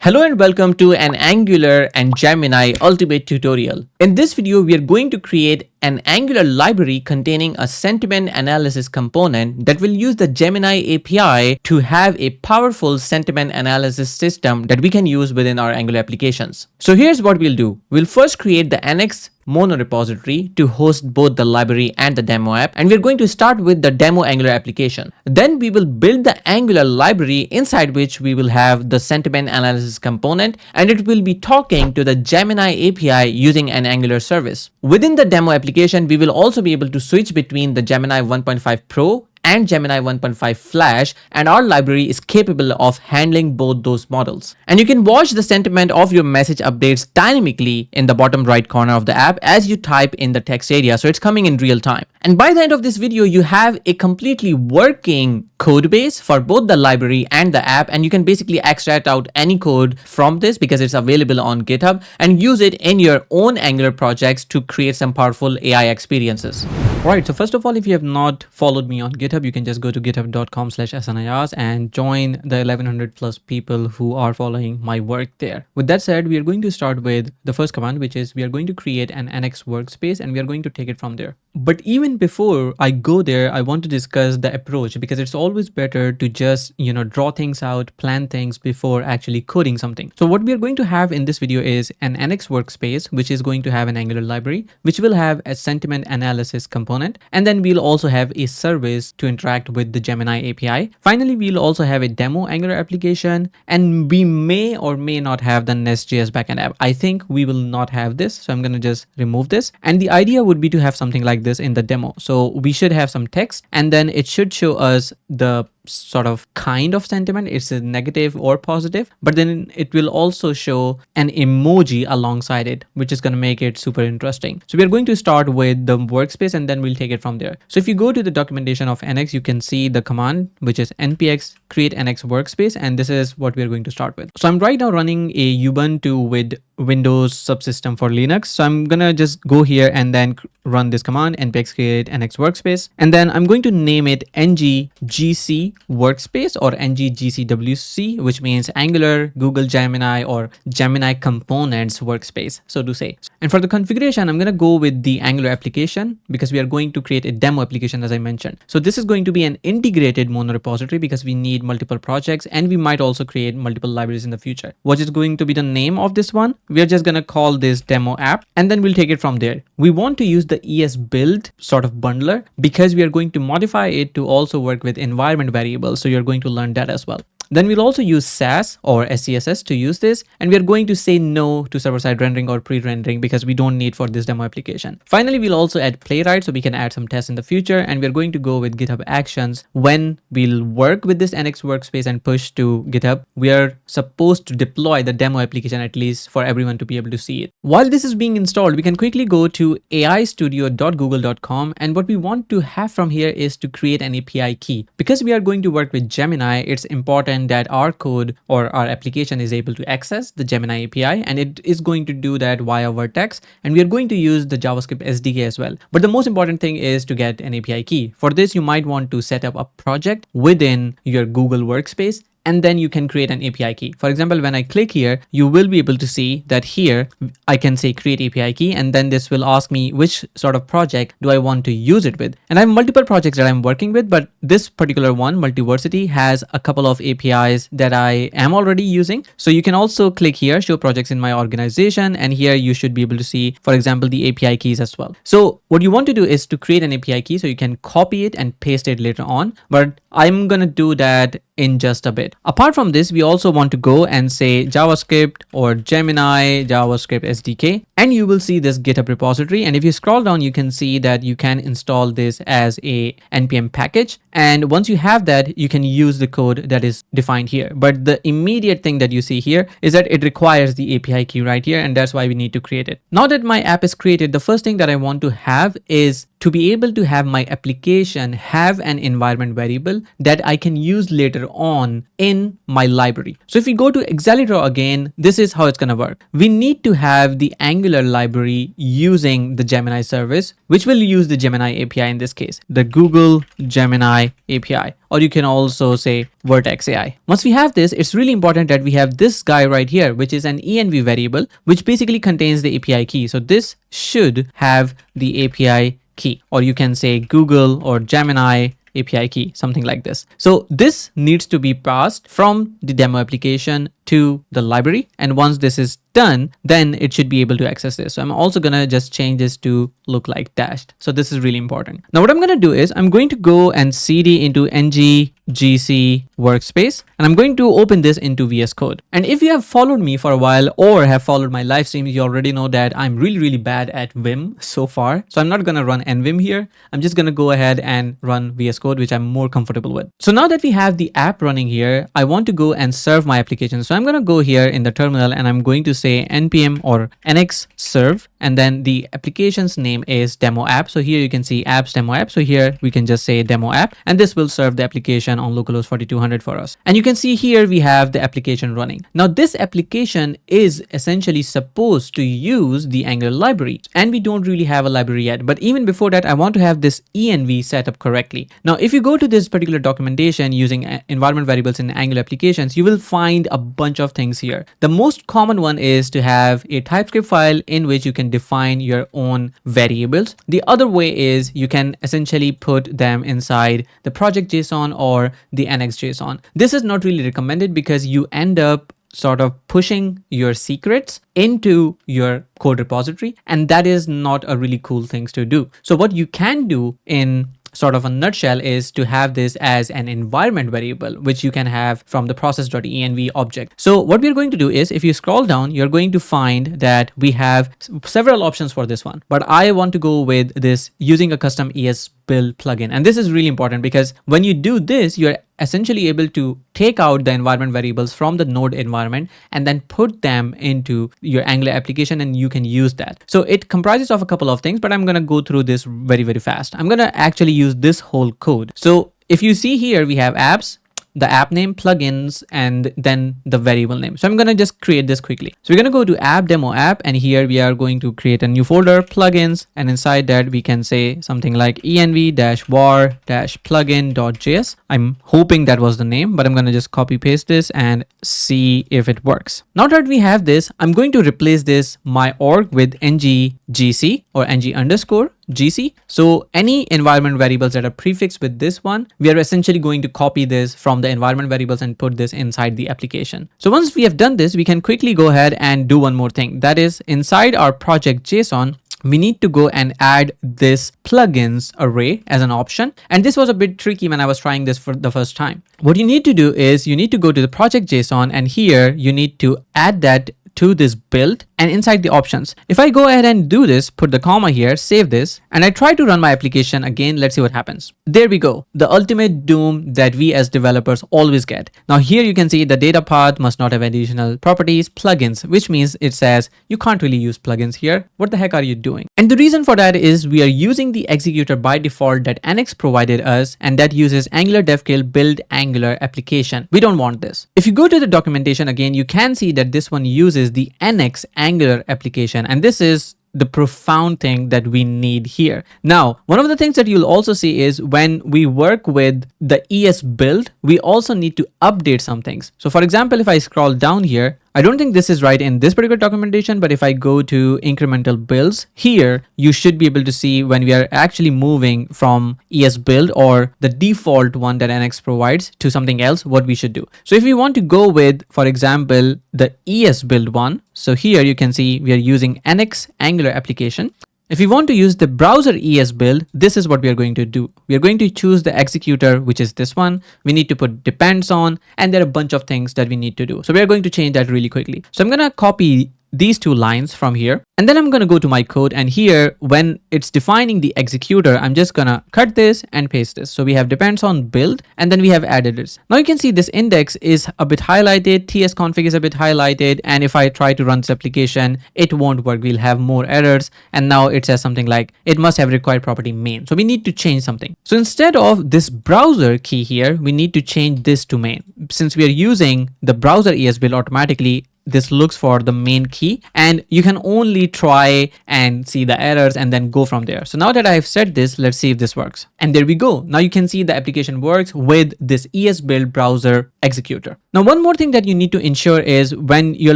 Hello and welcome to an Angular and Gemini Ultimate tutorial. In this video, we are going to create an Angular library containing a sentiment analysis component that will use the Gemini API to have a powerful sentiment analysis system that we can use within our Angular applications. So here's what we'll do. We'll first create the NX Monorepo to host both the library and the demo app, and we're going to start with the demo Angular application. Then we will build the Angular library inside which we will have the sentiment analysis component, and it will be talking to the Gemini API using an Angular service. Within the demo application, we will also be able to switch between the Gemini 1.5 Pro and Gemini 1.5 Flash, and our library is capable of handling both those models. And you can watch the sentiment of your message updates dynamically in the bottom right corner of the app as you type in the text area, so it's coming in real time. And by the end of this video, you have a completely working code base for both the library and the app, and you can basically extract out any code from this because it's available on GitHub and use it in your own Angular projects to create some powerful AI experiences. Alright, so first of all, if you have not followed me on GitHub, you can just go to github.com/snayas and join the 1100 plus people who are following my work there. With that said, we are going to start with the first command, which is we are going to create an NX workspace and we are going to take it from there. But even before I go there, I want to discuss the approach because it's always better to just, draw things out, plan things before actually coding something. So what we are going to have in this video is an NX workspace, which is going to have an Angular library, which will have a sentiment analysis component. And then we'll also have a service to interact with the Gemini API. Finally, we'll also have a demo Angular application, and we may or may not have the Nest.js backend app. I think we will not have this, so I'm going to just remove this. And the idea would be to have something like this in the demo. So we should have some text, and then it should show us the sort of kind of sentiment. It's a negative or positive, but then it will also show an emoji alongside it, which is going to make it super interesting. So we're going to start with the workspace and then we'll take it from there. So if you go to the documentation of NX, you can see the command, which is npx create NX workspace, and this is what we're going to start with. So I'm right now running a Ubuntu with Windows subsystem for Linux. So I'm gonna just go here and then run this command npx create NX workspace, and then I'm going to name it ngGC workspace or ngGCWC, which means Angular Google Gemini or Gemini components workspace, so to say. And for the configuration, I'm going to go with the Angular application because we are going to create a demo application, as I mentioned. So this is going to be an integrated monorepository because we need multiple projects and we might also create multiple libraries in the future. What is going to be the name of this one? We are just going to call this demo app, and then we'll take it from there. We want to use the ESBuild sort of bundler because we are going to modify it to also work with environment variables. So you're going to learn that as well. Then we'll also use SAS or SCSS to use this, and we are going to say no to server-side rendering or pre-rendering because we don't need for this demo application. Finally, we'll also add playwright so we can add some tests in the future, and we're going to go with GitHub Actions. When we'll work with this NX workspace and push to GitHub, we are supposed to deploy the demo application at least for everyone to be able to see it. While this is being installed, we can quickly go to aistudio.google.com, and what we want to have from here is to create an API key. Because we are going to work with Gemini, it's important that our code or our application is able to access the Gemini API, and it is going to do that via Vertex, and we are going to use the JavaScript SDK as well. But the most important thing is to get an API key. For this, you might want to set up a project within your Google workspace, and then you can create an API key. For example, when I click here, you will be able to see that here I can say create API key, and then this will ask me which sort of project do I want to use it with. And I have multiple projects that I'm working with, but this particular one, Multiversity, has a couple of APIs that I am already using. So you can also click here, show projects in my organization, and here you should be able to see, for example, the API keys as well. So what you want to do is to create an API key so you can copy it and paste it later on, but I'm gonna do that in just a bit. Apart from this, we also want to go and say JavaScript or Gemini JavaScript SDK, and you will see this GitHub repository. And if you scroll down, you can see that you can install this as a npm package. And once you have that, you can use the code that is defined here. But the immediate thing that you see here is that it requires the API key right here, and that's why we need to create it. Now that my app is created, the first thing that I want to have is to be able to have my application have an environment variable that I can use later on in my library. So if we go to Exalidraw again, this is how it's going to work. We need to have the Angular library using the Gemini service, which will use the Gemini API in this case, the Google Gemini API, or you can also say Vertex AI. Once we have this, it's really important that we have this guy right here, which is an env variable, which basically contains the API key. So this should have the API key, or you can say Google or Gemini API key, something like this. So this needs to be passed from the demo application to the library. And once this is done, then it should be able to access this. So I'm also going to just change this to look like dashed. So this is really important. Now what I'm going to do is I'm going to go and cd into ngGC workspace, and I'm going to open this into VS Code. And if you have followed me for a while or have followed my live streams, you already know that I'm really bad at Vim so far. So I'm not going to run nvim here. I'm just going to go ahead and run VS Code, which I'm more comfortable with. So now that we have the app running here, I want to go and serve my application. So I'm going to go here in the terminal and I'm going to say npm or nx serve, and then the application's name is demo app. So here you can see apps demo app. So here we can just say demo app, and this will serve the application on localhost 4200 for us. And you can see here we have the application running. Now this application is essentially supposed to use the Angular library, and we don't really have a library yet. But even before that, I want to have this env set up correctly. Now if you go to this particular documentation using environment variables in Angular applications, you will find a bunch of things here. The most common one is to have a TypeScript file in which you can define your own variables. The other way is you can essentially put them inside the project JSON or the NX JSON. This is not really recommended because you end up sort of pushing your secrets into your code repository, and that is not a really cool thing to do. So what you can do in sort of a nutshell is to have this as an environment variable, which you can have from the process.env object. So what we're going to do is if you scroll down, you're going to find that we have several options for this one, but I want to go with this using a custom ESBuild plugin. And this is really important because when you do this, you're essentially able to take out the environment variables from the node environment and then put them into your Angular application, and you can use that. So it comprises of a couple of things, but I'm going to go through this very fast. I'm going to actually use this whole code. So if you see here, we have apps, the app name, plugins, and then the variable name. So I'm going to just create this quickly. So we're going to go to app demo app, and here we are going to create a new folder, plugins, and inside that we can say something like env-var-plugin.js. I'm hoping that was the name, but I'm going to just copy paste this and see if it works. Now that we have this, I'm going to replace this my org with ngGC or ng_GC. So any environment variables that are prefixed with this one, we are essentially going to copy this from the environment variables and put this inside the application. So once we have done this, we can quickly go ahead and do one more thing. That is, inside our project JSON, we need to go and add this plugins array as an option. And this was a bit tricky when I was trying this for the first time. What you need to do is you need to go to the project JSON, and here you need to add that to this build and inside the options. If I go ahead and do this, put the comma here, save this, and I try to run my application again, let's see what happens. There we go. The ultimate doom that we as developers always get. Now here you can see the data path must not have additional properties, plugins, which means it says you can't really use plugins here. What the heck are you doing? And the reason for that is we are using the executor by default that NX provided us, and that uses Angular devkill build Angular application. We don't want this. If you go to the documentation again, you can see that this one uses the NX Angular application, and this is the profound thing that we need here. Now, one of the things that you'll also see is when we work with the ESBuild, we also need to update some things. So for example, if I scroll down here, I don't think this is right in this particular documentation, but if I go to incremental builds here, you should be able to see when we are actually moving from ESBuild or the default one that NX provides to something else, what we should do. So if we want to go with, for example, the ESBuild one, so here you can see we are using NX Angular application. If we want to use the browser ESBuild, this is what we are going to do. We are going to choose the executor, which is this one. We need to put depends on, and there are a bunch of things that we need to do. So we are going to change that really quickly. So I'm going to copy these two lines from here. And then I'm going to go to my code, and here when it's defining the executor, I'm just going to cut this and paste this. So we have depends on build, and then we have added this. Now you can see this index is a bit highlighted, tsconfig is a bit highlighted, and if I try to run this application, it won't work. We'll have more errors. And now it says something like it must have required property main. So we need to change something. So instead of this browser key here, we need to change this to main. Since we are using the browser ESBuild automatically, this looks for the main key, and you can only try and see the errors and then go from there. So now that I've set this, let's see if this works. And there we go. Now you can see the application works with this ESBuild browser executor. Now, one more thing that you need to ensure is when you're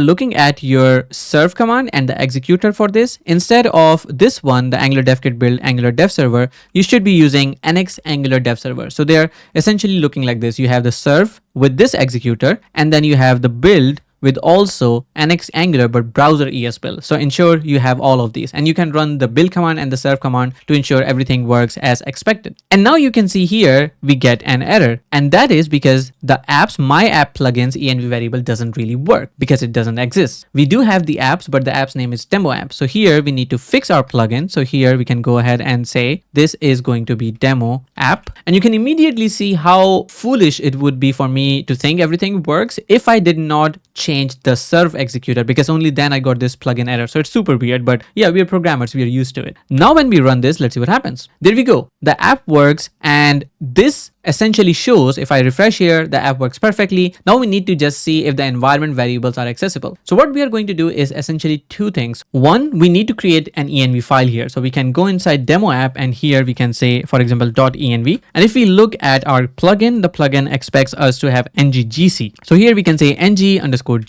looking at your serve command and the executor for this, instead of this one, the Angular dev kit build Angular dev server, you should be using NX Angular dev server. So they're essentially looking like this. You have the serve with this executor, and then you have the build with also NX Angular but browser ESBuild. So ensure you have all of these, and you can run the build command and the serve command to ensure everything works as expected. And now you can see here we get an error, and that is because the apps my app plugins env variable doesn't really work because it doesn't exist. We do have the apps, but the app's name is demo app. So here we need to fix our plugin. So here we can go ahead and say this is going to be demo app, and you can immediately see how foolish it would be for me to think everything works if I did not change the serve executor, because only then I got this plugin error. So it's super weird, but yeah, we are programmers, we are used to it. Now when we run this, let's see what happens. There we go. The app works, and this essentially shows if I refresh here, the app works perfectly. Now we need to just see if the environment variables are accessible. So what we are going to do is essentially two things. One, we need to create an env file here. So we can go inside demo app, and here we can say, for example, .env. And if we look at our plugin, the plugin expects us to have ng-gc. So here we can say ng_gc_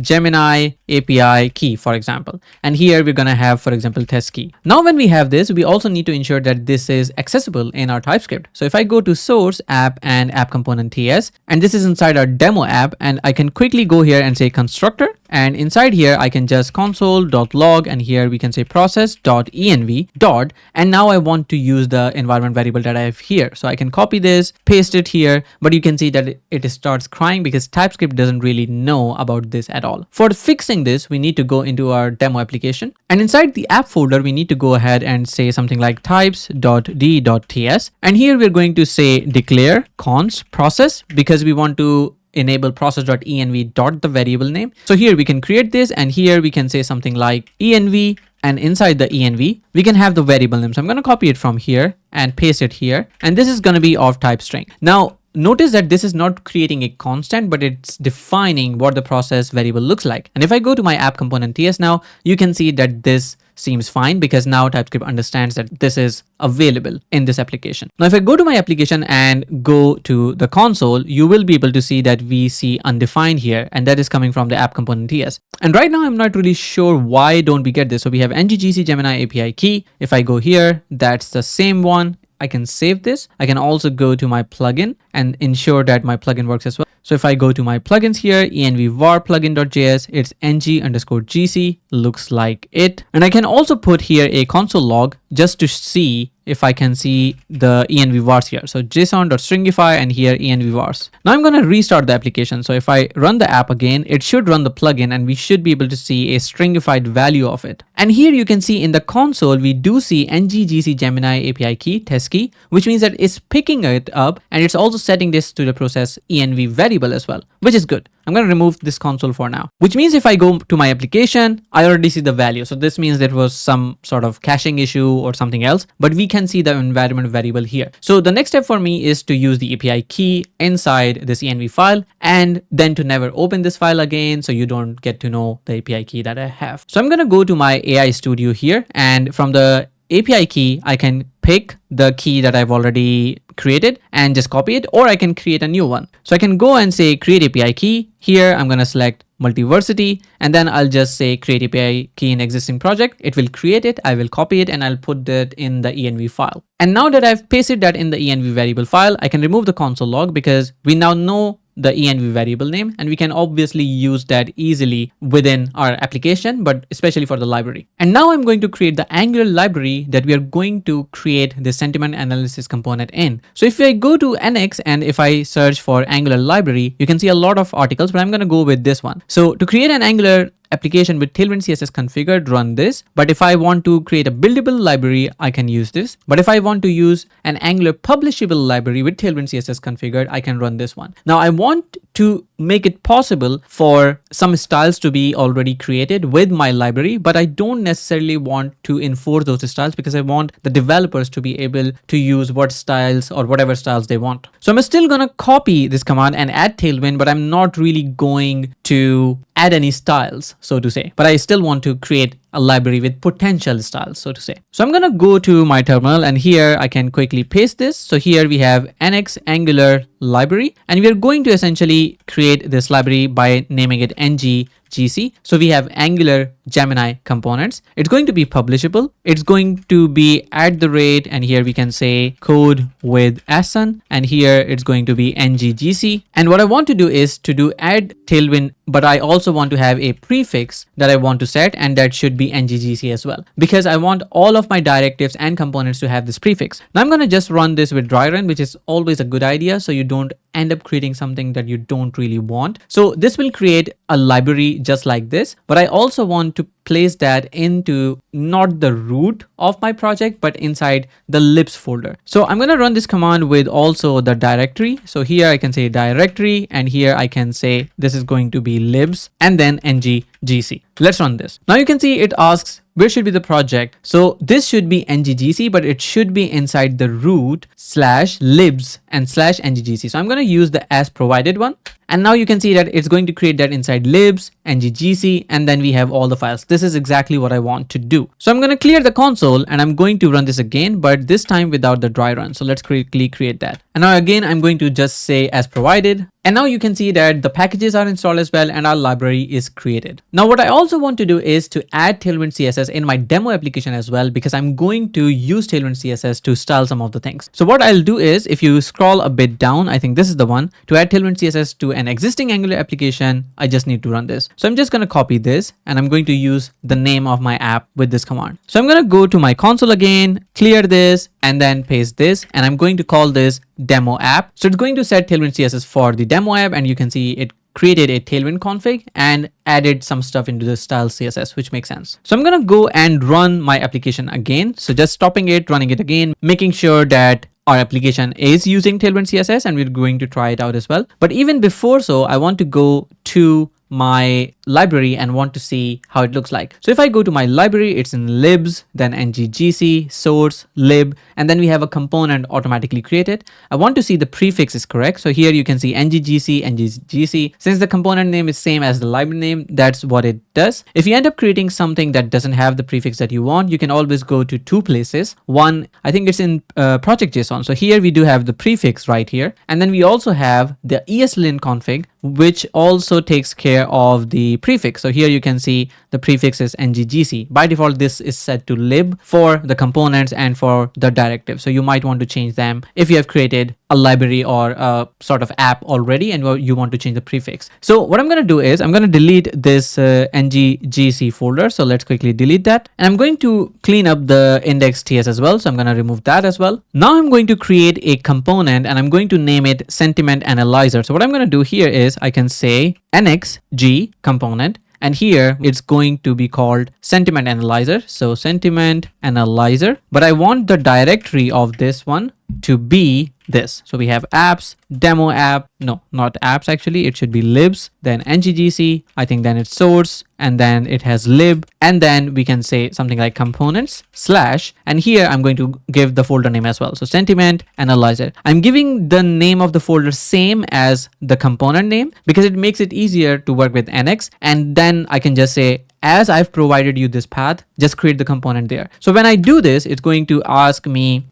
Gemini API key, for example. And here we're going to have, for example, test key. Now when we have this, we also need to ensure that this is accessible in our TypeScript. So if I go to source app and app component ts, and this is inside our demo app, and I can quickly go here and say constructor, and inside here I can just console.log, and here we can say process.env dot, and now I want to use the environment variable that I have here. So I can copy this, paste it here, but you can see that it starts crying because TypeScript doesn't really know about this at all. For fixing this, we need to go into our demo application, and inside the app folder we need to go ahead and say something like types.d.ts, and here we're going to say declare const process, because we want to enable process.env dot the variable name. So here we can create this, and here we can say something like env, and inside the env we can have the variable name. So I'm going to copy it from here and paste it here, and this is going to be of type string. Now notice that this is not creating a constant, but it's defining what the process variable looks like. And if I go to my app component ts now, you can see that this seems fine because now TypeScript understands that this is available in this application. Now, if I go to my application and go to the console, you will be able to see that we see undefined here, and that is coming from the app component ts. And right now I'm not really sure why don't we get this. So we have ng-gc Gemini API key. If I go here, that's the same one. I can save this. I can also go to my plugin and ensure that my plugin works as well. So if I go to my plugins here, env var plugin.js, it's ng_gc, looks like it. And I can also put here a console log just to see if I can see the env vars here. So json.stringify, and here env vars. Now I'm going to restart the application. So if I run the app again, it should run the plugin, and we should be able to see a stringified value of it. And here you can see in the console, we do see ng-gc Gemini API key, test key, which means that it's picking it up, and it's also setting this to the process env variable as well, which is good. I'm going to remove this console for now, which means if I go to my application, I already see the value. So this means there was some sort of caching issue or something else, but we can see the environment variable here. So the next step for me is to use the API key inside this env file, and then to never open this file again, so you don't get to know the API key that I have. So I'm going to go to my AI Studio here, and from the API key, I can pick the key that I've already created and just copy it, or I can create a new one. So I can go and say create API key. Here I'm going to select multiversity, and then I'll just say create API key in existing project. It will create it, I will copy it, and I'll put that in the env file. And now that I've pasted that in the env variable file, I can remove the console log because we now know the env variable name, and we can obviously use that easily within our application, but especially for the library. And now I'm going to create the Angular library that we are going to create the sentiment analysis component in. So if I go to NX and if I search for Angular library, you can see a lot of articles, but I'm going to go with this one. So to create an Angular application with Tailwind CSS configured, run this. But if I want to create a buildable library, I can use this. But if I want to use an Angular publishable library with Tailwind CSS configured, I can run this one. Now I want to make it possible for some styles to be already created with my library, but I don't necessarily want to enforce those styles because I want the developers to be able to use what styles or whatever styles they want. So I'm still gonna copy this command and add Tailwind, but I'm not really going to add any styles, so to say, but I still want to create a library with potential styles, so to say. So I'm gonna go to my terminal, and here I can quickly paste this. So here we have NX Angular library, and we are going to essentially create this library by naming it NGGC. So we have Angular Gemini components. It's going to be publishable. It's going to be @ and here we can say code with ASN, and here it's going to be NGGC. And what I want to do is to do add Tailwind, but I also want to have a prefix that I want to set, and that should be NGGC as well, because I want all of my directives and components to have this prefix. Now I'm going to just run this with dry run, which is always a good idea, so you don't end up creating something that you don't really want. So this will create a library just like this, but I also want to place that into not the root of my project, but inside the libs folder. So I'm going to run this command with also the directory. So here I can say directory, and here I can say this is going to be libs and then NGGC. Let's run this. Now you can see it asks where should be the project. So this should be NGGC, but it should be inside the root /libs and /NGGC. So I'm going to use the as provided one. And now you can see that it's going to create that inside libs, NGGC, and then we have all the files. This is exactly what I want to do. So I'm going to clear the console and I'm going to run this again, but this time without the dry run. So let's quickly create that. And now again, I'm going to just say as provided. And now you can see that the packages are installed as well and our library is created. Now what I also want to do is to add Tailwind CSS in my demo application as well, because I'm going to use Tailwind CSS to style some of the things. So what I'll do is, if you scroll a bit down, I think this is the one, to add Tailwind CSS to an existing Angular application, I just need to run this. So I'm just going to copy this and I'm going to use the name of my app with this command. So I'm going to go to my console again, clear this, and then paste this, and I'm going to call this demo app. So it's going to set Tailwind CSS for the demo app, and you can see it created a Tailwind config and added some stuff into the style CSS, which makes sense. So I'm going to go and run my application again. So just stopping it, running it again, making sure that our application is using Tailwind CSS, and we're going to try it out as well. But even before so, I want to go to my library and want to see how it looks like. So if I go to my library, it's in libs, then NGGC, source, lib, and then we have a component automatically created. I want to see the prefix is correct. So here you can see NGGC, NGGC. Since the component name is same as the library name, that's what it does. If you end up creating something that doesn't have the prefix that you want, you can always go to two places. One, I think it's in project JSON. So here we do have the prefix right here. And then we also have the ESLint config, which also takes care of the prefix. So here you can see the prefix is NGGC. By default, this is set to lib for the components and for the directive. So you might want to change them if you have created a library or a sort of app already and you want to change the prefix. So what I'm going to do is I'm going to delete this NGGC folder. So let's quickly delete that. And I'm going to clean up the index.ts as well. So I'm going to remove that as well. Now I'm going to create a component and I'm going to name it sentiment analyzer. So what I'm going to do here is I can say NX G component, and here it's going to be called sentiment analyzer. So sentiment analyzer, but I want the directory of this one to be this. So we have apps, demo app, no, not apps actually, it should be libs, then NGGC, I think then it's source, and then it has lib, and then we can say something like components / and here I'm going to give the folder name as well. So sentiment analyzer. I'm giving the name of the folder same as the component name because it makes it easier to work with NX, and then I can just say, as I've provided you this path, just create the component there. So when I do this, it's going to ask me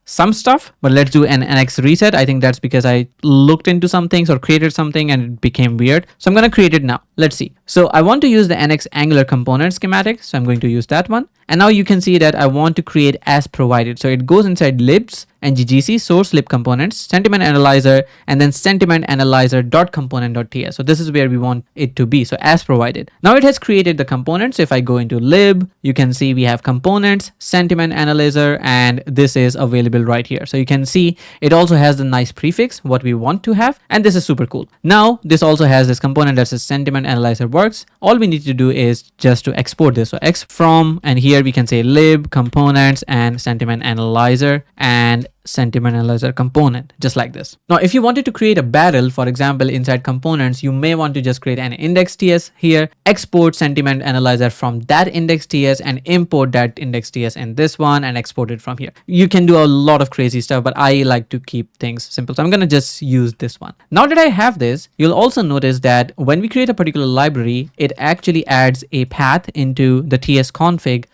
some stuff, but let's do an NX reset. I think that's because I looked into some things or created something and it became weird. So I'm going to create it now. Let's see. So I want to use the NX Angular component schematic. So I'm going to use that one. And now you can see that I want to create as provided. So it goes inside libs, NGGC, source lib components, sentiment analyzer, and then sentiment analyzer dot component.ts. So this is where we want it to be. So as provided. Now it has created the components. So if I go into lib, you can see we have components, sentiment analyzer, and this is available right here. So you can see it also has the nice prefix, what we want to have. And this is super cool. Now this also has this component that says sentiment sentiment analyzer works, all we need to do is just to export this. So X from, and here we can say lib components and sentiment analyzer and sentiment analyzer component, just like this. Now, if you wanted to create a barrel, for example, inside components, you may want to just create an index.ts here, export sentiment analyzer from that index.ts and import that index.ts in this one and export it from here. You can do a lot of crazy stuff, but I like to keep things simple. So I'm going to just use this one. Now that I have this, you'll also notice that when we create a particular library, it actually adds a path into the tsconfig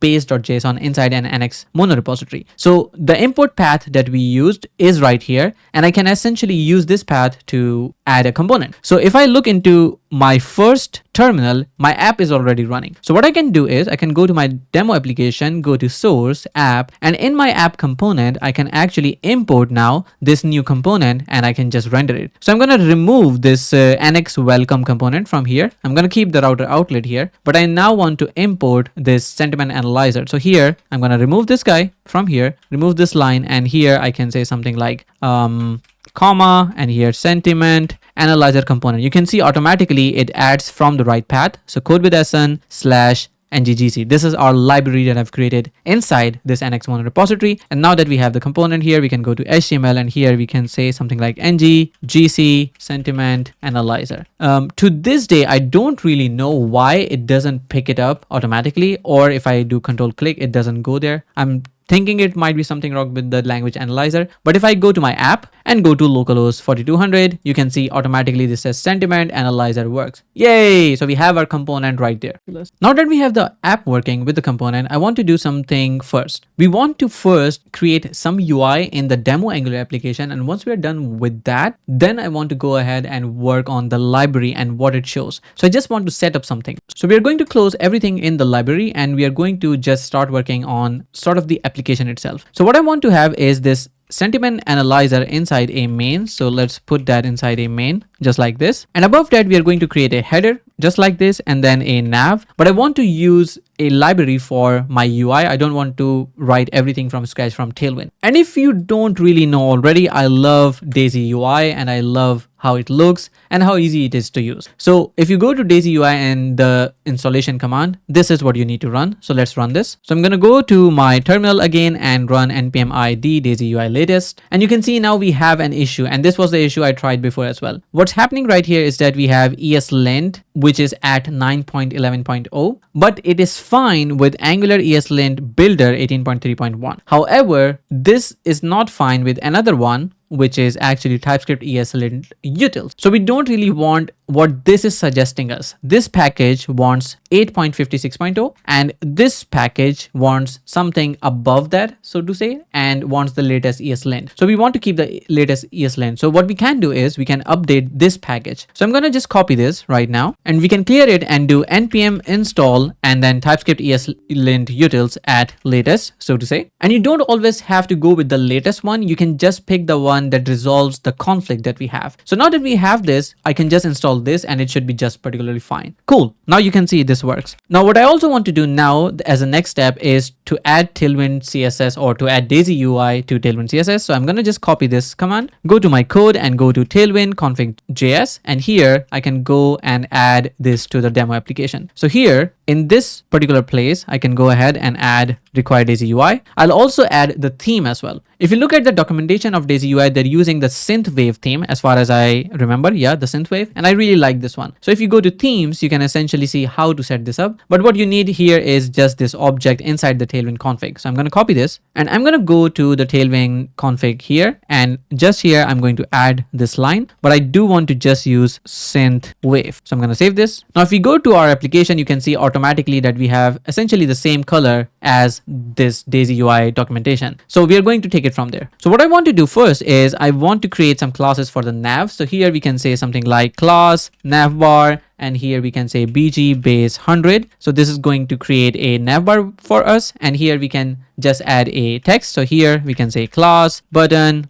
.base.json inside an NX Monorepository. So the import path that we used is right here, and I can essentially use this path to add a component. So if I look into my first terminal, my app is already running. So what I can do is I can go to my demo application, go to source app, and in my app component, I can actually import now this new component and I can just render it. So I'm going to remove this NX welcome component from here. I'm going to keep the router outlet here, but I now want to import this sentiment analyzer. So here I'm going to remove this guy from here, remove this line, and here I can say something like comma, and here sentiment analyzer component. You can see automatically it adds from the right path. So code with sn/nggc. This is our library that I've created inside this NX Monorepository. And now that we have the component here, we can go to HTML, and here we can say something like nggc sentiment analyzer. To this day, I don't really know why it doesn't pick it up automatically, or if I do control click, it doesn't go there. I'm thinking it might be something wrong with the language analyzer. But if I go to my app and go to localhost 4200, you can see automatically this says sentiment analyzer works. Yay! So we have our component right there. Now that we have the app working with the component, I want to do something first. We want to first create some UI in the demo Angular application. And once we are done with that, then I want to go ahead and work on the library and what it shows. So I just want to set up something. So we are going to close everything in the library, and we are going to just start working on sort of the application itself. So what I want to have is this sentiment analyzer inside a main. So let's put that inside a main, just like this. And above that, we are going to create a header just like this, and then a nav. But I want to use a library for my UI. I don't want to write everything from scratch from Tailwind. And if you don't really know already, I love DaisyUI, and I love how it looks and how easy it is to use. So if you go to DaisyUI and the installation command, this is what you need to run. So let's run this. So I'm going to go to my terminal again and run npm id DaisyUI latest. And you can see now we have an issue, and this was the issue I tried before as well. What's happening right here is that we have ESLint, which is at 9.11.0, but it is fine with Angular ESLint Builder 18.3.1. However, this is not fine with another one, which is actually TypeScript ESLint utils. So we don't really want what this is suggesting us. This package wants 8.56.0, and this package wants something above that, so to say, and wants the latest ESLint. So we want to keep the latest ESLint. So what we can do is we can update this package. So I'm going to just copy this right now, and we can clear it and do npm install and then TypeScript ESLint utils at latest, so to say. And you don't always have to go with the latest one. You can just pick the one that resolves the conflict that we have. So now that we have this, I can just install this and it should be just particularly fine. Cool. Now you can see this works. Now what I also want to do now as a next step is to add Tailwind CSS, or to add DaisyUI to Tailwind CSS. So I'm going to just copy this command, go to my code and go to Tailwind config.js. And here I can go and add this to the demo application. So here in this particular place, I can go ahead and add require DaisyUI. I'll also add the theme as well. If you look at the documentation of DaisyUI, they're using the synthwave theme as far as I remember. Yeah, the synthwave. And I really like this one. So if you go to themes, you can essentially see how to set this up. But what you need here is just this object inside the Tailwind config. So I'm going to copy this and I'm going to go to the Tailwind config here. And just here, I'm going to add this line, but I do want to just use synthwave. So I'm going to save this. Now, if we go to our application, you can see automatically that we have essentially the same color as this DaisyUI documentation. So we are going to take it from there. So what I want to do first is I want to create some classes for the nav. So here we can say something like class navbar, and here we can say bg base 100. So this is going to create a navbar for us. And here we can just add a text. So here we can say class button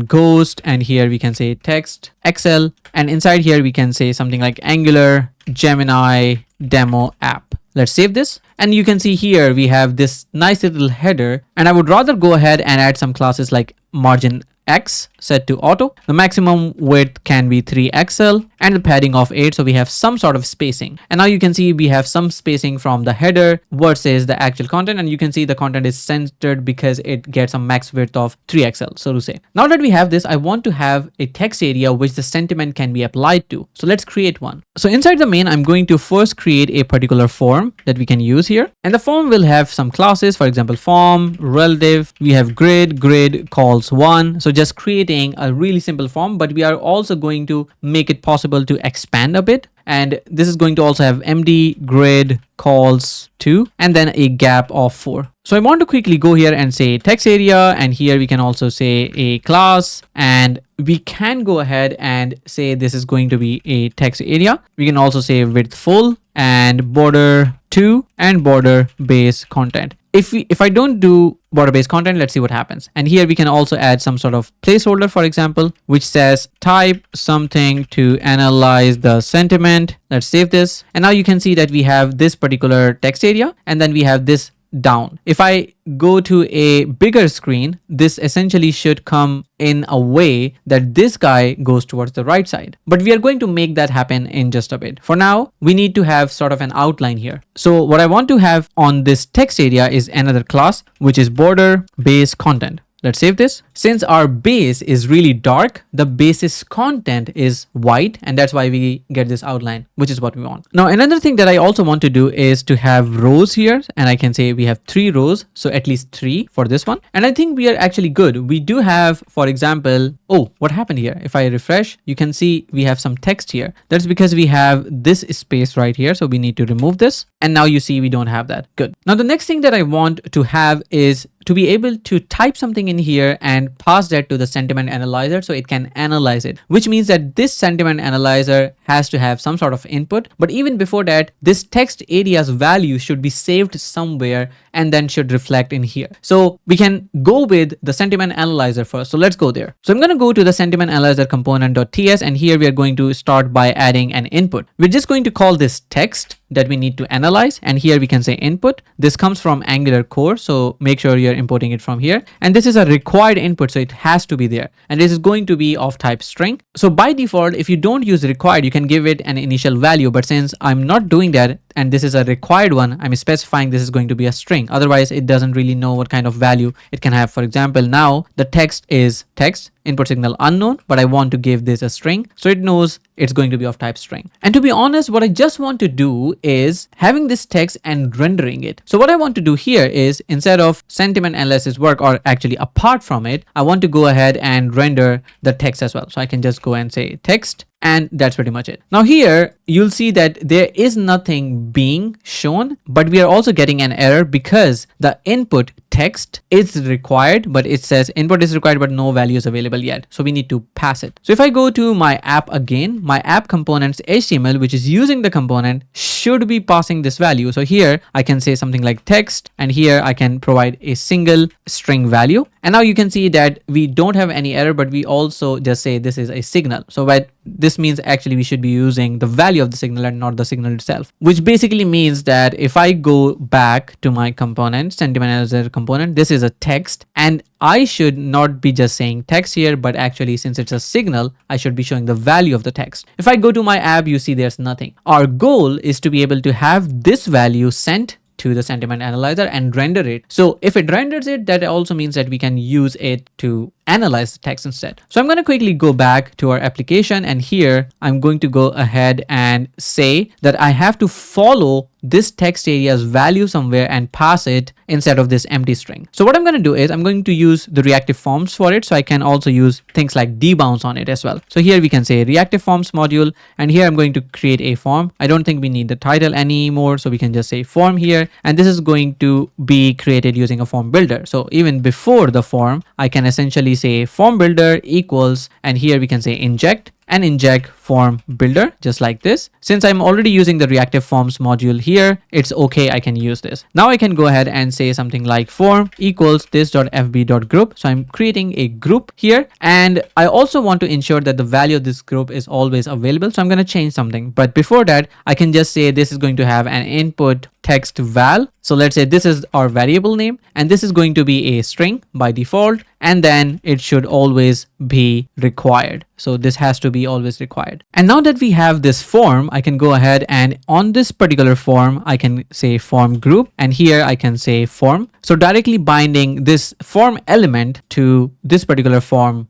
ghost, and here we can say text XL. And inside here we can say something like Angular Gemini demo app. Let's save this. And you can see here we have this nice little header, and I would rather go ahead and add some classes like margin X set to auto. The maximum width can be 3 XL and the padding of 8. So we have some sort of spacing. And now you can see we have some spacing from the header versus the actual content. And you can see the content is centered because it gets a max width of 3 XL, so to say. Now that we have this, I want to have a text area which the sentiment can be applied to. So let's create one. So inside the main, I'm going to first create a particular form that we can use here. And the form will have some classes, for example, form, relative, we have grid calls one. So just creating a really simple form, but we are also going to make it possible to expand a bit. And this is going to also have MD grid calls 2 and then a gap of 4. So I want to quickly go here and say text area, and here we can also say a class, and we can go ahead and say this is going to be a text area. We can also say width full and border 2 and border base content. If I don't do border based content, let's see what happens. And here we can also add some sort of placeholder, for example, which says type something to analyze the sentiment. Let's save this. And now you can see that we have this particular text area, and then we have this down. If I go to a bigger screen, this essentially should come in a way that this guy goes towards the right side. But we are going to make that happen in just a bit. For now, we need to have sort of an outline here. So what I want to have on this text area is another class, which is border base content. Let's save this. Since our base is really dark, the base's content is white, and that's why we get this outline, which is what we want. Now, another thing that I also want to do is to have rows here, and I can say we have 3 rows, so at least 3 for this one. And I think we are actually good. We do have, for example, oh, what happened here? If I refresh, you can see we have some text here. That's because we have this space right here, so we need to remove this. And now you see we don't have that. Good. Now, the next thing that I want to have is to be able to type something in here and pass that to the sentiment analyzer so it can analyze it, which means that this sentiment analyzer has to have some sort of input. But even before that, this text area's value should be saved somewhere and then should reflect in here. So we can go with the sentiment analyzer first. So let's go there. So I'm going to go to the sentiment analyzer component.ts, and here we are going to start by adding an input. We're just going to call this text that we need to analyze, and here we can say input. This comes from Angular core, so make sure you're importing it from here. And this is a required input, so it has to be there, and this is going to be of type string. So by default, if you don't use required, you can give it an initial value, but since I'm not doing that and this is a required one, I'm specifying this is going to be a string. Otherwise, it doesn't really know what kind of value it can have. For example, now the text is text, input signal unknown, but I want to give this a string, so it knows it's going to be of type string. And to be honest, what I just want to do is having this text and rendering it. So what I want to do here is, instead of sentiment analysis work, or actually apart from it, I want to go ahead and render the text as well. So I can just go and say text, and that's pretty much it. Now here, you'll see that there is nothing being shown, but we are also getting an error because the input text is required, but it says input is required, but no value is available yet. So we need to pass it. So if I go to my app again, my app components HTML, which is using the component, should be passing this value. So here I can say something like text, and here I can provide a single string value. And now you can see that we don't have any error, but we also just say this is a signal. So what this means, actually we should be using the value of the signal and not the signal itself, which basically means that if I go back to my component, sentiment analyzer component, this is a text, and I should not be just saying text here, but actually, since it's a signal, I should be showing the value of the text. If I go to my app, you see there's nothing. Our goal is to be able to have this value sent to the sentiment analyzer and render it. So if it renders it, that also means that we can use it to analyze the text instead. So I'm going to quickly go back to our application, and here I'm going to go ahead and say that I have to follow this text area's value somewhere and pass it instead of this empty string. So what I'm going to do is I'm going to use the reactive forms for it, so I can also use things like debounce on it as well. So here we can say reactive forms module, and here I'm going to create a form. I don't think we need the title anymore, so we can just say form here, and this is going to be created using a form builder. So even before the form, I can essentially say form builder equals, and here we can say inject, and inject form builder, just like this. Since I'm already using the reactive forms module here, it's okay, I can use this. Now I can go ahead and say something like form equals this.fb.group. So I'm creating a group here, and I also want to ensure that the value of this group is always available. So I'm going to change something, but before that, I can just say this is going to have an input text val. So let's say this is our variable name, and this is going to be a string by default, and then it should always be required. So this has to be always required. And now that we have this form, I can go ahead and on this particular form, I can say form group, and here I can say form. So directly binding this form element to this particular form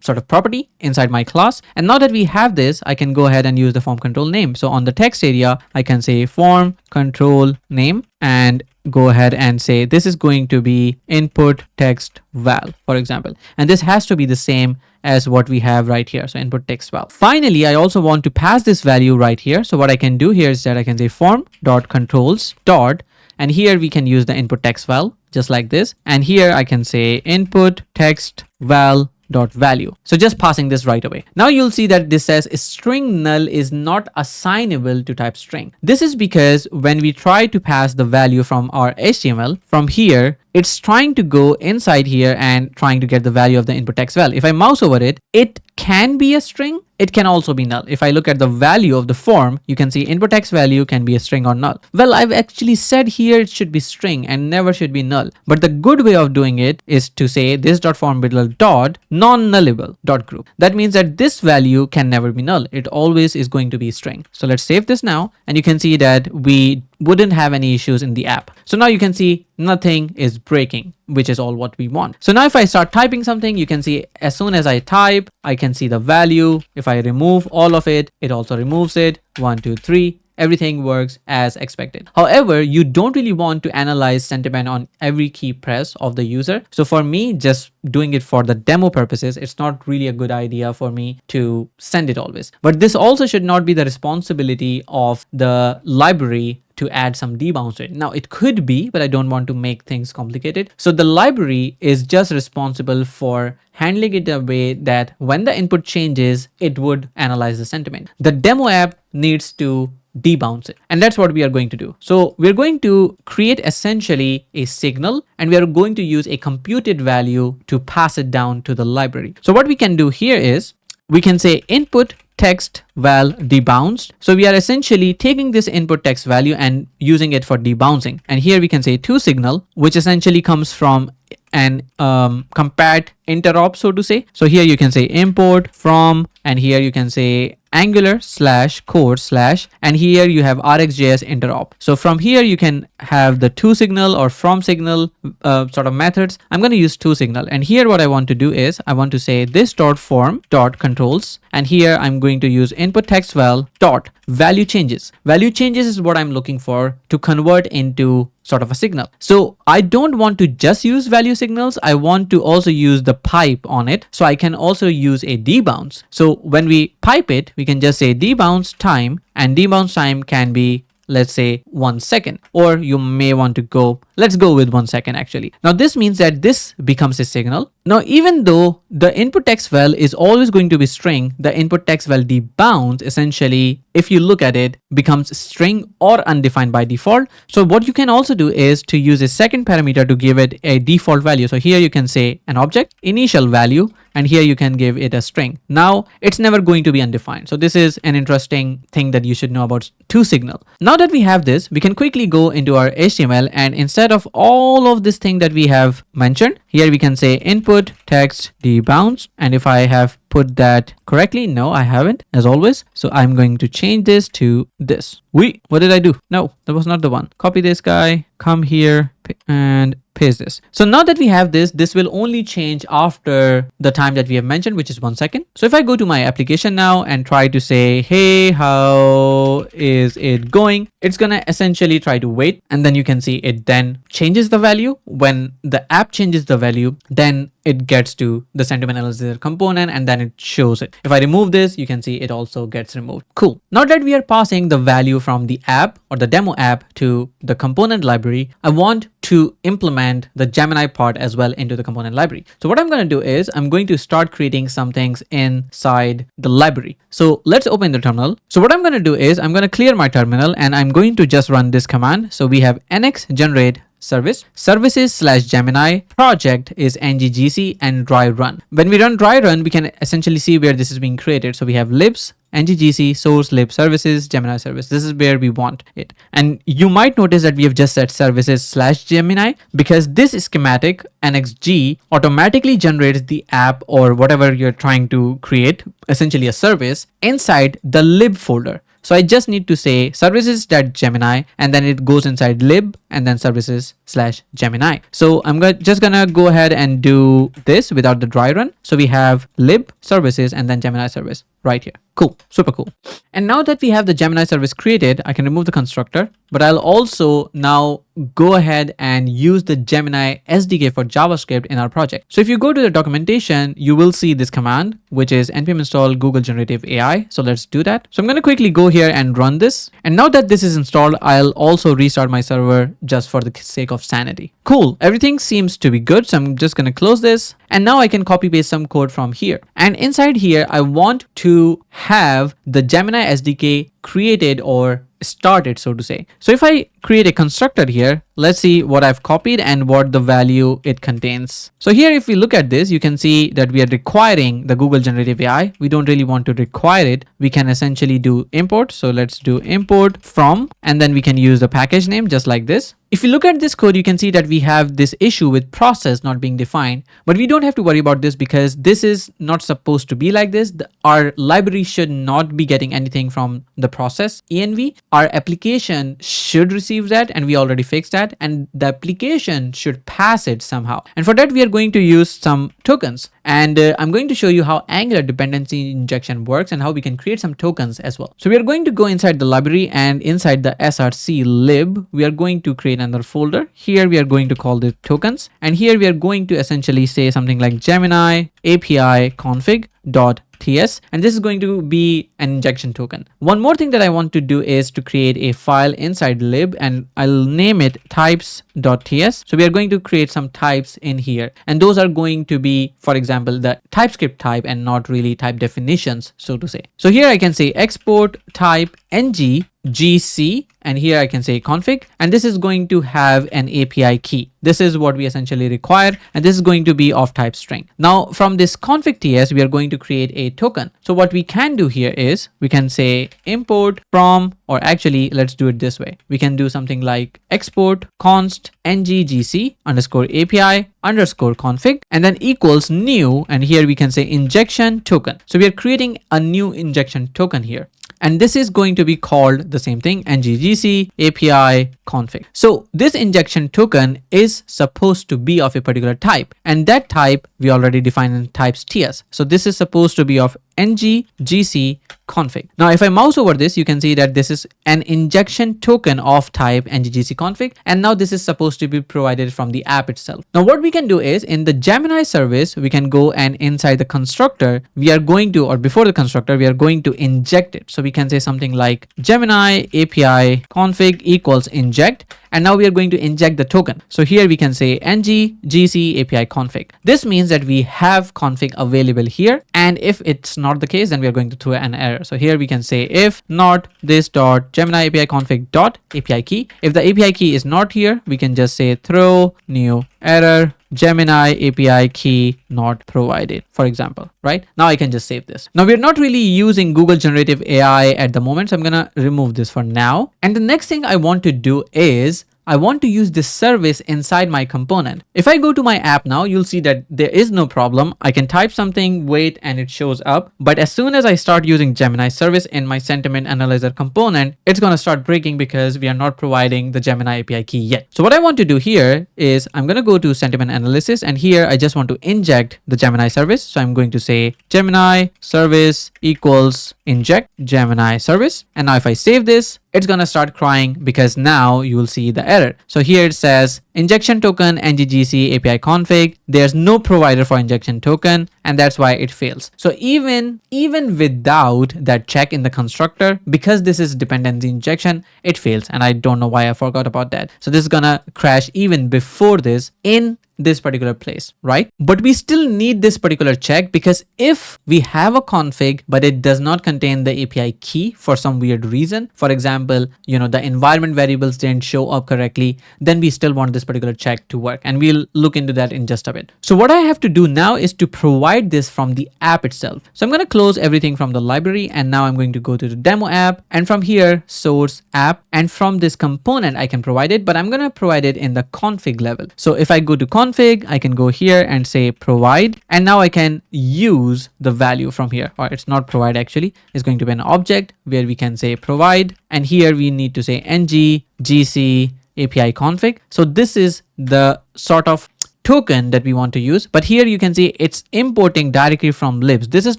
sort of property inside my class. And now that we have this, I can go ahead and use the form control name. So on the text area, I can say form control name and go ahead and say this is going to be input text val, for example. And this has to be the same as what we have right here. So input text val. Finally, I also want to pass this value right here. So what I can do here is that I can say form dot controls dot, and here we can use the input text val just like this. And here I can say input text val dot value. So just passing this right away. Now you'll see that this says string null is not assignable to type string. This is because when we try to pass the value from our HTML from here, it's trying to go inside here and trying to get the value of the input text val. If I mouse over it, it can be a string. It can also be null. If I look at the value of the form, you can see input text value can be a string or null. Well, I've actually said here it should be string and never should be null. But the good way of doing it is to say this dot form builder dot non-nullable dot group. That means that this value can never be null. It always is going to be string. So let's save this now, and you can see that we wouldn't have any issues in the app. So now you can see nothing is breaking, which is all what we want. So now if I start typing something, you can see as soon as I type, I can see the value. If I remove all of it, it also removes it. 1, 2, 3. Everything works as expected. However, you don't really want to analyze sentiment on every key press of the user. So for me, just doing it for the demo purposes, it's not really a good idea for me to send it always. But this also should not be the responsibility of the library to add some debounce to it. Now it could be, but I don't want to make things complicated. So the library is just responsible for handling it in a way that when the input changes, it would analyze the sentiment. The demo app needs to debounce it, and that's what we are going to do. So we're going to create essentially a signal, and we are going to use a computed value to pass it down to the library. So what we can do here is we can say input text val debounced. So we are essentially taking this input text value and using it for debouncing. And here we can say toSignal, which essentially comes from an compat interop, so to say. So here you can say import from, and here you can say Angular /core/ and here you have RxJS interop. So from here you can have the toSignal or from signal sort of methods. I'm going to use toSignal, and here what I want to do is I want to say this dot form dot controls, and here I'm going to use input text val dot value changes. Value changes is what I'm looking for to convert into sort of a signal. So I don't want to just use value signals. I want to also use the pipe on it. So I can also use a debounce. So when we pipe it, we can just say debounce time, and debounce time can be, let's say, 1 second, or you may want to go, let's go with 1 second actually. Now this means that this becomes a signal. Now, even though the input text val is always going to be string, the input text val debounce essentially, if you look at it, becomes string or undefined by default. So what you can also do is to use a second parameter to give it a default value. So here you can say an object initial value, and here you can give it a string. Now it's never going to be undefined. So this is an interesting thing that you should know about toSignal. Now that we have this, we can quickly go into our HTML, and instead of all of this thing that we have mentioned, here we can say input text debounce. And if I have put that correctly, no, I haven't, as always. So I'm going to change this to this. What did I do? No, that was not the one. Copy this guy, come here and paste this. So now that we have this, this will only change after the time that we have mentioned, which is 1 second. So if I go to my application now and try to say, hey, how is it going? It's gonna essentially try to wait, and then you can see it then changes the value. When the app changes the value, then it gets to the sentiment analysis component, and then it shows it. If I remove this, you can see it also gets removed. Cool. Now that we are passing the value from the app or the demo app to the component library, I want to implement the Gemini part as well into the component library. So what I'm going to do is I'm going to start creating some things inside the library. So let's open the terminal. So what I'm going to do is I'm going to clear my terminal, and I'm going to just run this command. So we have NX generate service, services/Gemini, project is nggc, and dry run. When we run dry run, we can essentially see where this is being created. So we have libs, nggc, source, lib, services, Gemini service. This is where we want it. And you might notice that we have just said services/Gemini because this schematic NXG automatically generates the app or whatever you're trying to create, essentially a service, inside the lib folder. So I just need to say services.Gemini, and then it goes inside lib and then services/Gemini. So I'm just gonna go ahead and do this without the dry run. So we have lib, services, and then Gemini service right here. Cool, super cool. And now that we have the Gemini service created, I can remove the constructor, but I'll also now go ahead and use the Gemini SDK for JavaScript in our project. So if you go to the documentation, you will see this command, which is npm install Google Generative AI. So let's do that. So I'm going to quickly go here and run this. And now that this is installed, I'll also restart my server just for the sake of sanity. Cool, everything seems to be good. So I'm just going to close this. And now I can copy paste some code from here. And inside here, I want to have the Gemini SDK created or started, so to say. So if I create a constructor here, let's see what I've copied and what the value it contains. So here, if we look at this, you can see that we are requiring the Google Generative AI. We don't really want to require it. We can essentially do import. So let's do import from, and then we can use the package name just like this. If you look at this code, you can see that we have this issue with process not being defined, but we don't have to worry about this because this is not supposed to be like this. Our library should not be getting anything from the process env. Our application should receive that, and we already fixed that, and the application should pass it somehow. And for that, we are going to use some tokens. And I'm going to show you how Angular dependency injection works and how we can create some tokens as well. So we are going to go inside the library, and inside the src lib, we are going to create another folder. Here we are going to call this tokens. And here we are going to essentially say something like Gemini API config.ts, and this is going to be an injection token. One more thing that I want to do is to create a file inside lib, and I'll name it types.ts. So we are going to create some types in here, and those are going to be, for example, the TypeScript type and not really type definitions, so to say. So here I can say export type NGGC, and here I can say config, and this is going to have an API key. This is what we essentially require, and this is going to be of type string. Now from this config TS, we are going to create a token. So what we can do here is we can say import from, or actually let's do it this way. We can do something like export const nggc underscore API underscore config, and then equals new, and here we can say injection token. So we are creating a new injection token here. And this is going to be called the same thing, nggc API config. So this injection token is supposed to be of a particular type, and that type we already defined in types TS. So this is supposed to be of nggc config. Now if I mouse over this, you can see that this is an injection token of type nggc config, and now this is supposed to be provided from the app itself. Now what we can do is in the Gemini service, we can go and inside the constructor, we are going to, or before the constructor, we are going to inject it. So we can say something like Gemini API config equals inject, and now we are going to inject the token. So here we can say nggc API config. This means that we have config available here, and if it's not the case, then we are going to throw an error. So here we can say if not this dot Gemini API config dot API key. If the API key is not here, we can just say throw new error Gemini API key not provided, for example, right? Now I can just save this. Now we're not really using Google Generative AI at the moment, so I'm gonna remove this for now. And the next thing I want to do is I want to use this service inside my component. If I go to my app now, you'll see that there is no problem. I can type something, wait, and it shows up. But as soon as I start using Gemini service in my sentiment analyzer component, it's going to start breaking because we are not providing the Gemini API key yet. So what I want to do here is I'm going to go to sentiment analysis, and here I just want to inject the Gemini service. So I'm going to say Gemini service equals inject Gemini service. And now if I save this, it's going to start crying because now you will see the error. So here it says injection token nggc API config. There's no provider for injection token, and that's why it fails. So even without that check in the constructor, because this is dependency injection, it fails. And I don't know why I forgot about that. So this is gonna crash even before this in this particular place, right? But we still need this particular check, because if we have a config, but it does not contain the API key for some weird reason, for example, the environment variables didn't show up correctly, then we still want this particular check to work. And we'll look into that in just a bit. So what I have to do now is to provide this from the app itself. So I'm going to close everything from the library, and now I'm going to go to the demo app, and from here, source app, and from this component, I can provide it, but I'm going to provide it in the config level. So if I go to config, I can go here and say provide, and now I can use the value from here, or it's not provide actually, it's going to be an object where we can say provide, and here we need to say ng gc API config. So this is the sort of token that we want to use, but here you can see it's importing directly from libs. This is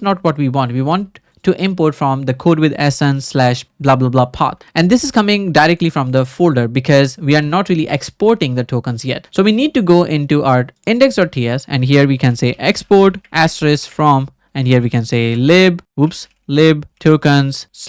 not what we want. We want to import from the code with sn / blah blah blah path, and this is coming directly from the folder because we are not really exporting the tokens yet. So we need to go into our index.ts, and here we can say export asterisk from, and here we can say lib tokens /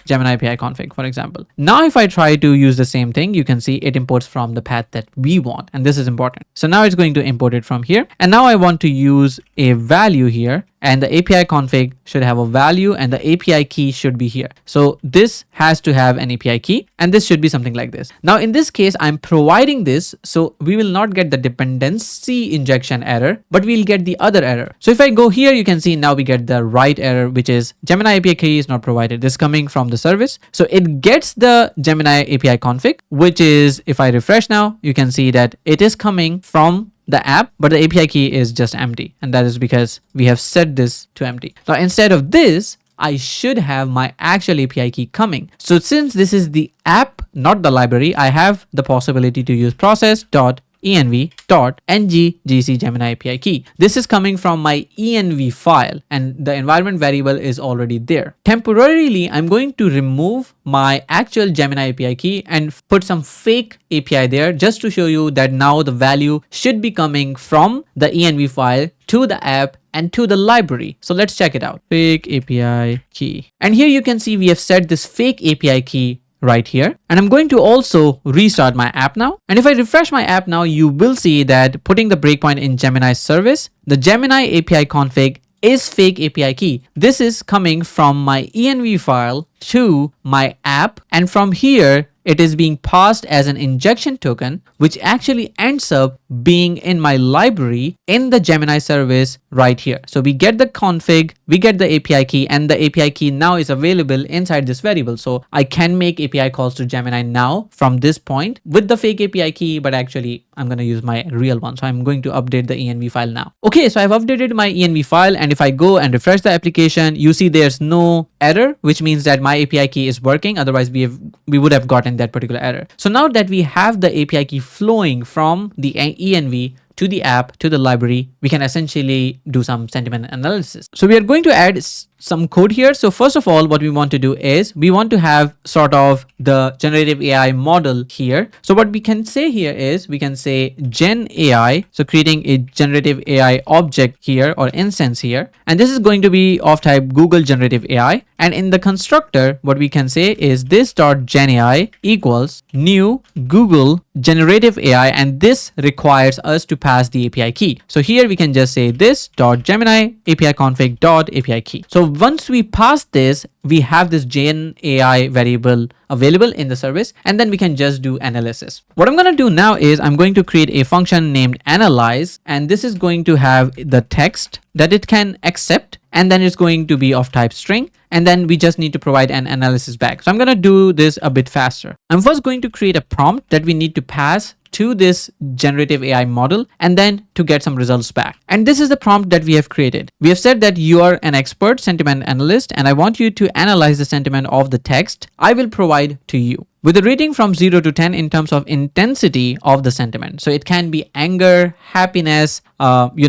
Gemini API config, for example. Now if I try to use the same thing, you can see it imports from the path that we want, and this is important. So now it's going to import it from here, and now I want to use a value here, and the API config should have a value, and the API key should be here. So this has to have an API key, and this should be something like this. Now in this case, I'm providing this, so we will not get the dependency injection error, but we'll get the other error. So if I go here, you can see now we get the right error, which is Gemini API key is not provided. This is coming from the service. So it gets the Gemini API config, which is, if I refresh now, you can see that it is coming from the app, but the API key is just empty. And that is because we have set this to empty. Now, instead of this, I should have my actual API key coming. So since this is the app, not the library, I have the possibility to use process.env.ng Gemini API key. This is coming from my env file, and the environment variable is already there. Temporarily, I'm going to remove my actual Gemini API key and put some fake API there, just to show you that now the value should be coming from the env file to the app and to the library. So let's check it out. Fake API key. And here you can see we have set this fake API key right here, and I'm going to also restart my app now. And if I refresh my app now, you will see that putting the breakpoint in Gemini service, the Gemini API config is fake API key. This is coming from my env file to my app, and from here it is being passed as an injection token, which actually ends up being in my library in the Gemini service right here. So we get the config, we get the API key, and the API key now is available inside this variable. So I can make API calls to Gemini now from this point with the fake API key, but actually I'm going to use my real one. So I'm going to update the env file now. Okay, so I've updated my env file, and if I go and refresh the application, you see there's no error, which means that my API key is working. Otherwise we would have gotten that particular error. So now that we have the API key flowing from the env to the app to the library, we can essentially do some sentiment analysis. So we are going to add some code here. So first of all, what we want to do is we want to have sort of the generative AI model here. So what we can say here is we can say gen AI. So creating a generative AI object here or instance here. And this is going to be of type Google generative AI. And in the constructor, what we can say is this.gen AI equals new Google generative AI. And this requires us to pass the API key. So here we can just say this.Gemini API config.API key. So once we pass this, we have this gen AI variable available in the service, and then we can just do analysis. What I'm going to do now is I'm going to create a function named analyze, and this is going to have the text that it can accept, and then it's going to be of type string, and then we just need to provide an analysis back. So I'm going to do this a bit faster. I'm first going to create a prompt that we need to pass to this generative AI model, and then to get some results back. And this is the prompt that we have created. We have said that you are an expert sentiment analyst, and I want you to analyze the sentiment of the text I will provide to you, with a rating from 0 to 10 in terms of intensity of the sentiment. So it can be anger, happiness,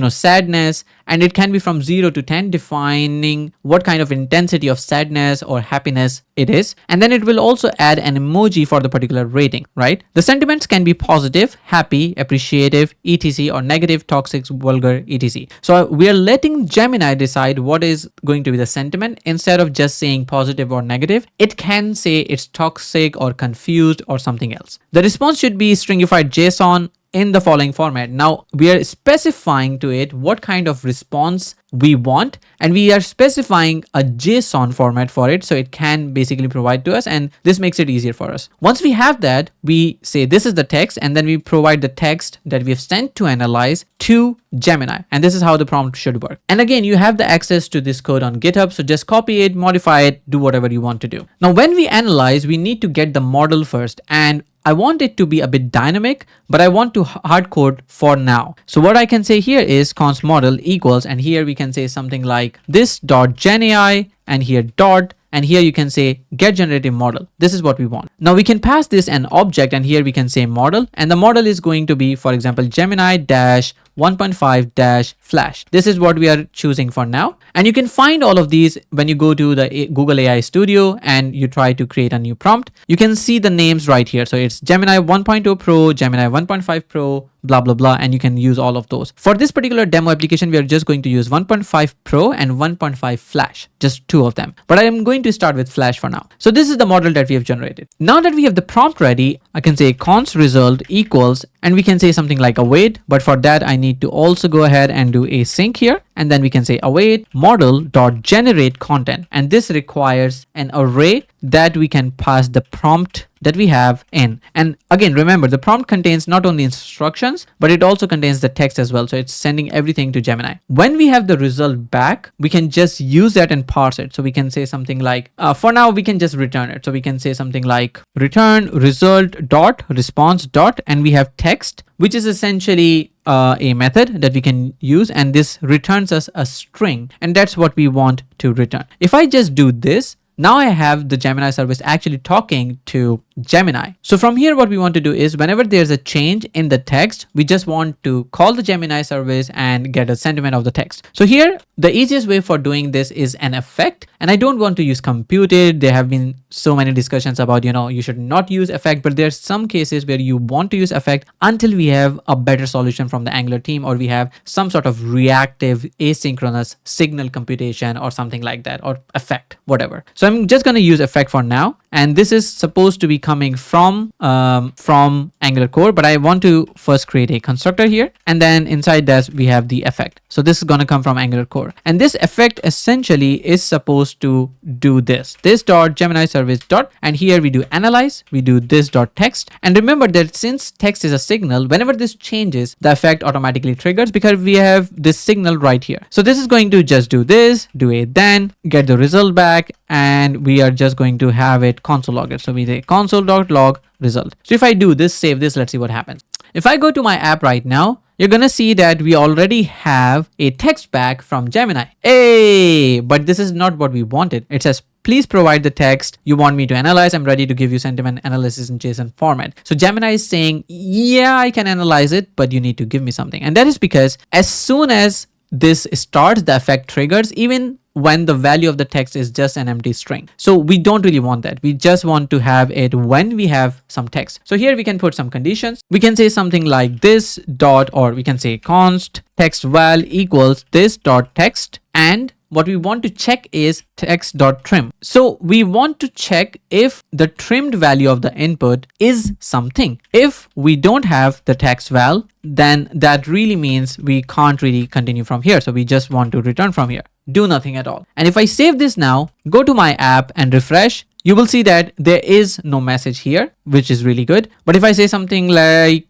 sadness, and it can be from 0 to 10, defining what kind of intensity of sadness or happiness it is. And then it will also add an emoji for the particular rating, right? The sentiments can be positive, happy, appreciative, etc., or negative, toxic, vulgar, etc. So we are letting Gemini decide what is going to be the sentiment. Instead of just saying positive or negative, it can say it's toxic or confused or something else. The response should be stringified JSON in the following format. Now we are specifying to it what kind of response we want, and we are specifying a JSON format for it so it can basically provide to us, and this makes it easier for us. Once we have that, we say this is the text, and then we provide the text that we have sent to analyze to Gemini, and this is how the prompt should work. And again, you have the access to this code on GitHub, so just copy it, modify it, do whatever you want to do. Now when we analyze, we need to get the model first, and I want it to be a bit dynamic, but I want to hard code for now. So what I can say here is const model equals, and here we can say something like this dot gen AI, and here dot, and here you can say get generative model. This is what we want. Now we can pass this an object, and here we can say model, and the model is going to be, for example, Gemini dash 1.5 dash flash. This is what we are choosing for now. And you can find all of these when you go to the Google AI Studio and you try to create a new prompt. You can see the names right here. So it's Gemini 1.0 Pro, Gemini 1.5 Pro, blah, blah, blah. And you can use all of those. For this particular demo application, we are just going to use 1.5 Pro and 1.5 Flash, just two of them. But I am going to start with Flash for now. So this is the model that we have generated. Now that we have the prompt ready, I can say const result equals, and we can say something like await, but for that I need to also go ahead and do async here, and then we can say await model dot generate content, and this requires an array that we can pass the prompt that we have in. And again, remember, the prompt contains not only instructions, but it also contains the text as well. So it's sending everything to Gemini. When we have the result back, we can just use that and parse it. So we can say something like, for now, we can just return it. So we can say something like return result dot response dot, and we have text, which is essentially a method that we can use, and this returns us a string, and that's what we want to return. If I just do this, now I have the Gemini service actually talking to Gemini. So from here, what we want to do is whenever there's a change in the text, we just want to call the Gemini service and get a sentiment of the text. So here, the easiest way for doing this is an effect. And I don't want to use computed. There have been so many discussions about, you should not use effect, but there's some cases where you want to use effect until we have a better solution from the Angular team, or we have some sort of reactive asynchronous signal computation or something like that, or effect, whatever. So I'm just going to use effect for now. And this is supposed to be coming from Angular core, but I want to first create a constructor here. And then inside that, we have the effect. So this is going to come from Angular core. And this effect essentially is supposed to do this dot Gemini service dot, and here we do analyze, we do this dot text. And remember that since text is a signal, whenever this changes, the effect automatically triggers because we have this signal right here. So this is going to just do this, do a then, get the result back, and we are just going to have it console log it. So we say console.log result. So if I do this, save this, let's see what happens. If I go to my app right now, you're going to see that we already have a text back from Gemini. Hey, but this is not what we wanted. It says, please provide the text you want me to analyze. I'm ready to give you sentiment analysis in JSON format. So Gemini is saying, yeah, I can analyze it, but you need to give me something. And that is because as soon as this starts, the effect triggers, even when the value of the text is just an empty string. So we don't really want that. We just want to have it when we have some text. So here we can put some conditions. We can say something like this dot, or we can say const text val equals this dot text, and what we want to check is text.trim. So we want to check if the trimmed value of the input is something. If we don't have the text val, then that really means we can't really continue from here. So we just want to return from here. Do nothing at all. And if I save this now, go to my app and refresh, you will see that there is no message here, which is really good. But if I say something like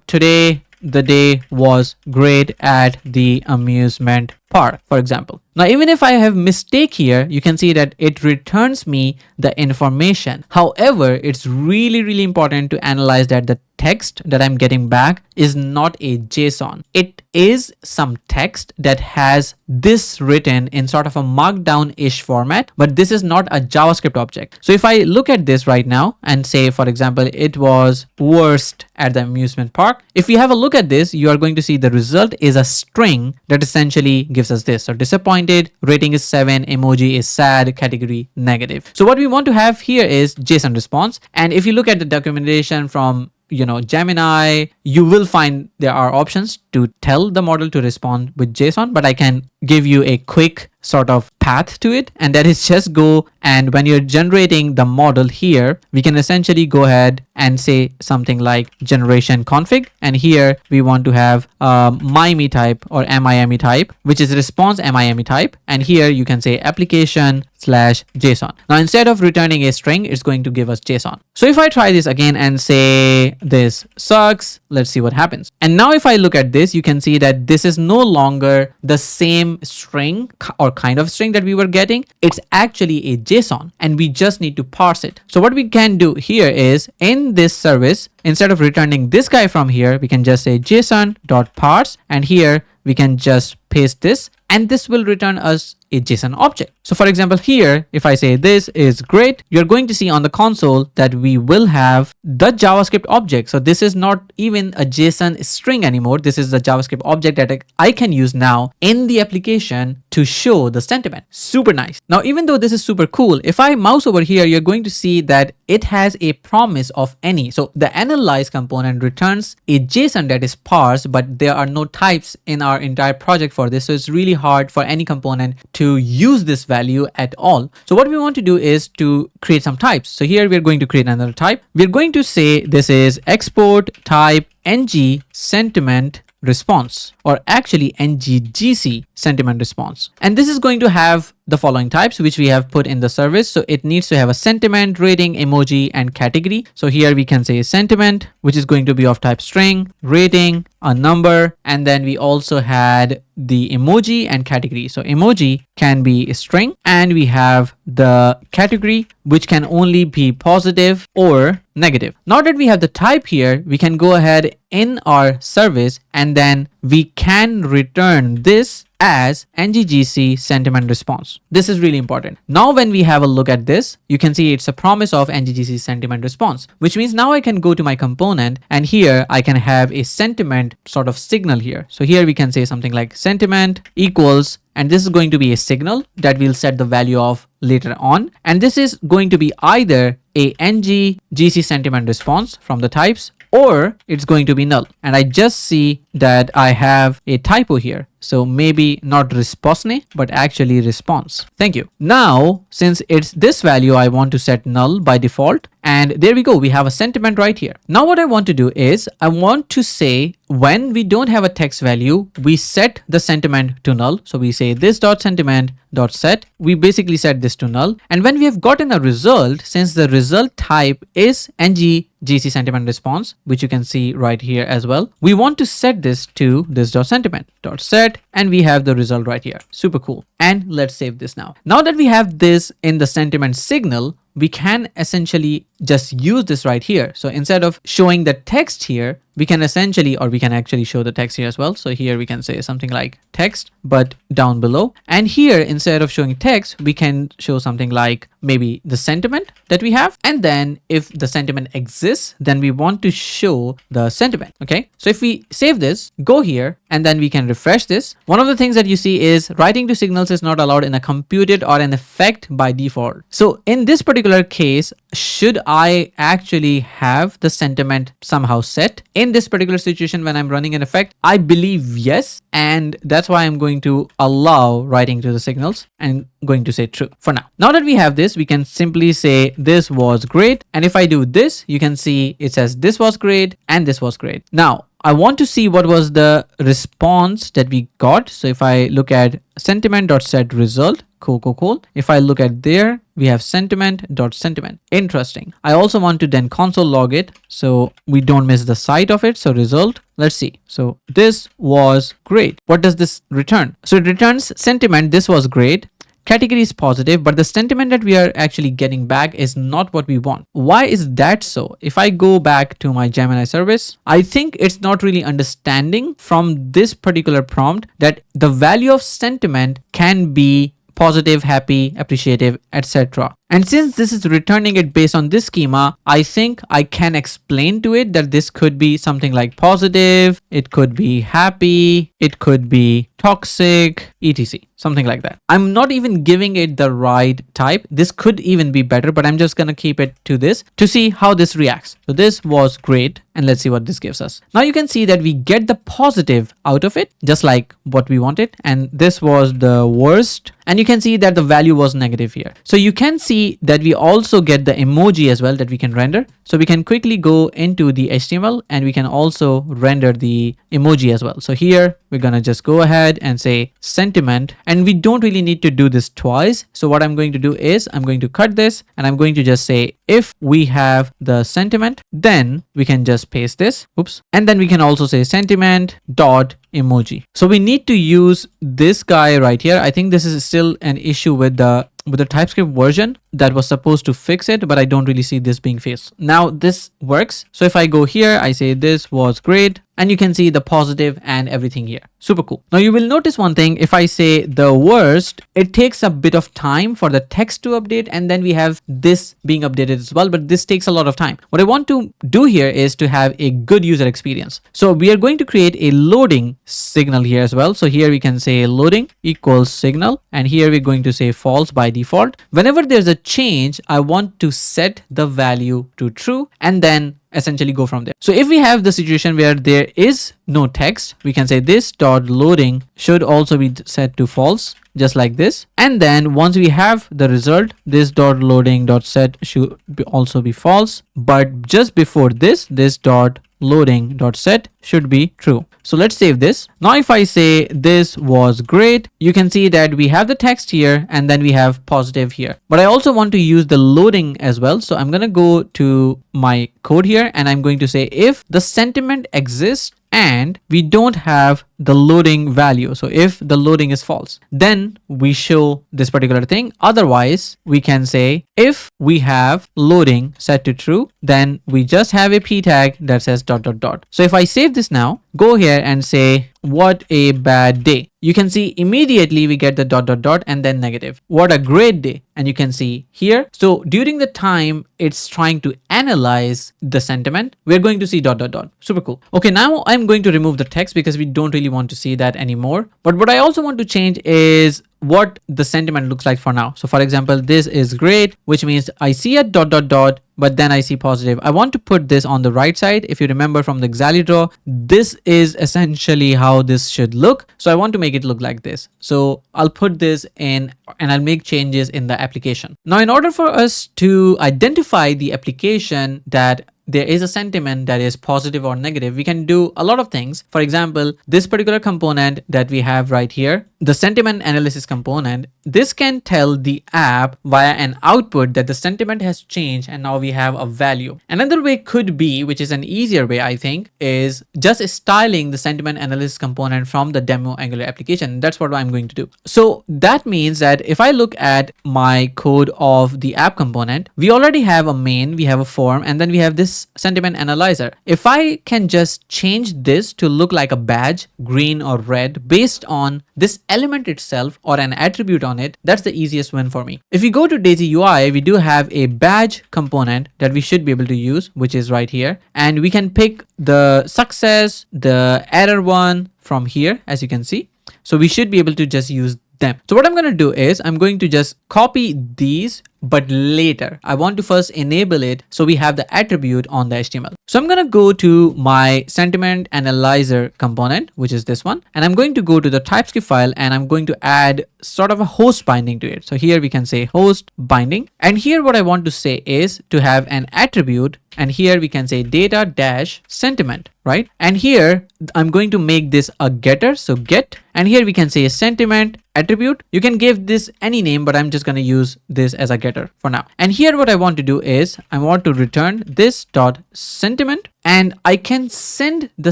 today, the day was great at the amusement park, for example. Now, even if I have mistake here, you can see that it returns me the information. However, it's really important to analyze that the text that I'm getting back is not a JSON. It is some text that has this written in sort of a markdown-ish format, but this is not a JavaScript object. So if I look at this right now and say, for example, it was worst at the amusement park. If you have a look at this, you are going to see the result is a string that essentially gives us this. So disappointed, rating is 7, emoji is sad, category negative. So what we want to have here is JSON response. And if you look at the documentation from Gemini, you will find there are options to tell the model to respond with JSON, but I can give you a quick sort of path to it, and that is just go, and when you're generating the model here, we can essentially go ahead and say something like generation config, and here we want to have MIME type or MIME type, which is response MIME type, and here you can say application/JSON. Now instead of returning a string, it's going to give us JSON. So if I try this again and say this sucks, let's see what happens. And now if I look at this, you can see that this is no longer the same string or kind of string that we were getting. It's actually a JSON, and we just need to parse it. So what we can do here is in this service, instead of returning this guy from here, we can just say JSON.parse, and here we can just paste this, and this will return us a JSON object. So for example, here, if I say this is great, you're going to see on the console that we will have the JavaScript object. So this is not even a JSON string anymore. This is the JavaScript object that I can use now in the application to show the sentiment. Super nice. Now, even though this is super cool, if I mouse over here, you're going to see that it has a promise of any. So the analyze component returns a JSON that is parsed, but there are no types in our entire project for this. So it's really hard for any component to use this value at all. So what we want to do is to create some types. So here we're going to create another type. We're going to say this is export type ng sentiment response, or actually NGGC sentiment response. And this is going to have the following types, which we have put in the service. So it needs to have a sentiment, rating, emoji, and category. So here we can say sentiment, which is going to be of type string, rating, a number, and then we also had the emoji and category. So emoji can be a string, and we have the category, which can only be positive or negative. Now that we have the type here, we can go ahead in our service, and then we can return this as NGGC sentiment response. This is really important. Now when we have a look at this, you can see it's a promise of NGGC sentiment response, which means now I can go to my component, and here I can have a sentiment sort of signal here. So here we can say something like sentiment equals, and this is going to be a signal that we'll set the value of later on. And this is going to be either a NGGC sentiment response from the types, or it's going to be null. And I just see that I have a typo here. So maybe not responsne, but actually response. Thank you. Now, since it's this value, I want to set null by default. And there we go. We have a sentiment right here. Now what I want to do is I want to say when we don't have a text value, we set the sentiment to null. So we say this dot sentiment dot set. We basically set this to null. And when we have gotten a result, since the result type is NGGC sentiment response, which you can see right here as well, we want to set this to this dot sentiment dot set, and we have the result right here. Super cool. And let's save this now. Now that we have this in the sentiment signal, we can essentially just use this right here. So instead of showing the text here, we can essentially, or we can actually show the text here as well. So here we can say something like text, but down below. And here, instead of showing text, we can show something like maybe the sentiment that we have. And then if the sentiment exists, then we want to show the sentiment. Okay. So if we save this, go here, and then we can refresh this. One of the things that you see is writing to signals is not allowed in a computed or an effect by default. So in this particular case, should I actually have the sentiment somehow set in this particular situation when I'm running an effect? I believe yes. And that's why I'm going to allow writing to the signals and going to say true for now. Now that we have this, we can simply say this was great. And if I do this, you can see it says this was great and this was great. Now, I want to see what was the response that we got. So if I look at sentiment.set result, cool. If I look at there, we have sentiment.sentiment. Interesting. I also want to then console log it so we don't miss the site of it. So result, let's see. So this was great. What does this return? So it returns sentiment. This was great. Category is positive, but the sentiment that we are actually getting back is not what we want. Why is that so? If I go back to my Gemini service, I think it's not really understanding from this particular prompt that the value of sentiment can be positive, happy, appreciative, etc. And since this is returning it based on this schema, I think I can explain to it that this could be something like positive, it could be happy, it could be toxic, etc. Something like that. I'm not even giving it the right type. This could even be better, but I'm just gonna keep it to this to see how this reacts. So this was great, and let's see what this gives us. Now you can see that we get the positive out of it, just like what we wanted, and this was the worst. And you can see that the value was negative here. So you can see that we also get the emoji as well that we can render. So we can quickly go into the HTML and we can also render the emoji as well. So here we're gonna just go ahead and say sentiment, and we don't really need to do this twice. So what I'm going to do is I'm going to cut this and I'm going to just say if we have the sentiment, then we can just paste this. Oops. And then we can also say sentiment dot emoji. So we need to use this guy right here. I think this is still an issue with the TypeScript version that was supposed to fix it, but I don't really see this being fixed. Now this works. So if I go here, I say this was great, and you can see the positive and everything here. Super cool. Now you will notice one thing. If I say the worst, it takes a bit of time for the text to update, and then we have this being updated as well, but this takes a lot of time. What I want to do here is to have a good user experience. So we are going to create a loading signal here as well. So here we can say loading equals signal, and here we're going to say false by default. Whenever there's a change, I want to set the value to true and then essentially go from there. So if we have the situation where there is no text, we can say this dot loading should also be set to false, just like this. And then once we have the result, this dot loading dot set should also be false. But just before this dot loading dot set should be true. So let's save this. Now if I say this was great, you can see that we have the text here and then we have positive here. But I also want to use the loading as well. So I'm going to go to my code here and I'm going to say if the sentiment exists and we don't have the loading value. So if the loading is false, then we show this particular thing. Otherwise, we can say if we have loading set to true, then we just have a p tag that says dot dot dot. So if I save this now, go here and say what a bad day. You can see immediately we get the dot dot dot and then negative. What a great day. And you can see here. So during the time it's trying to analyze the sentiment, we're going to see dot dot dot. Super cool. Okay, now I'm going to remove the text because we don't really want to see that anymore. But what I also want to change is what the sentiment looks like for now. So for example, this is great, which means I see a dot dot dot, but then I see positive. I want to put this on the right side. If you remember from the Xali draw, this is essentially how this should look. So I want to make it look like this. So I'll put this in and I'll make changes in the application. Now, in order for us to identify the application that there is a sentiment that is positive or negative, we can do a lot of things. For example, this particular component that we have right here, the sentiment analysis component, this can tell the app via an output that the sentiment has changed and now we have a value. Another way could be, which is an easier way, I think, is just styling the sentiment analysis component from the demo Angular application. That's what I'm going to do. So that means that if I look at my code of the app component, we already have a main, we have a form, and then we have this sentiment analyzer. If I can just change this to look like a badge, green or red, based on this element itself or an attribute on it, that's the easiest win for me. If we go to DaisyUI, we do have a badge component that we should be able to use, which is right here. And we can pick the success, the error one from here, as you can see. So we should be able to just use them. So what I'm going to do is I'm going to just copy these, but later I want to first enable it so we have the attribute on the HTML. So I'm going to go to my sentiment analyzer component, which is this one, and I'm going to go to the TypeScript file and I'm going to add sort of a host binding to it. So here we can say host binding, and here what I want to say is to have an attribute, and here we can say data dash sentiment, right? And here I'm going to make this a getter, so get, and here we can say sentiment attribute. You can give this any name, but I'm just going to use this as a getter for now. And here what I want to do is I want to return this dot sentiment, and I can send the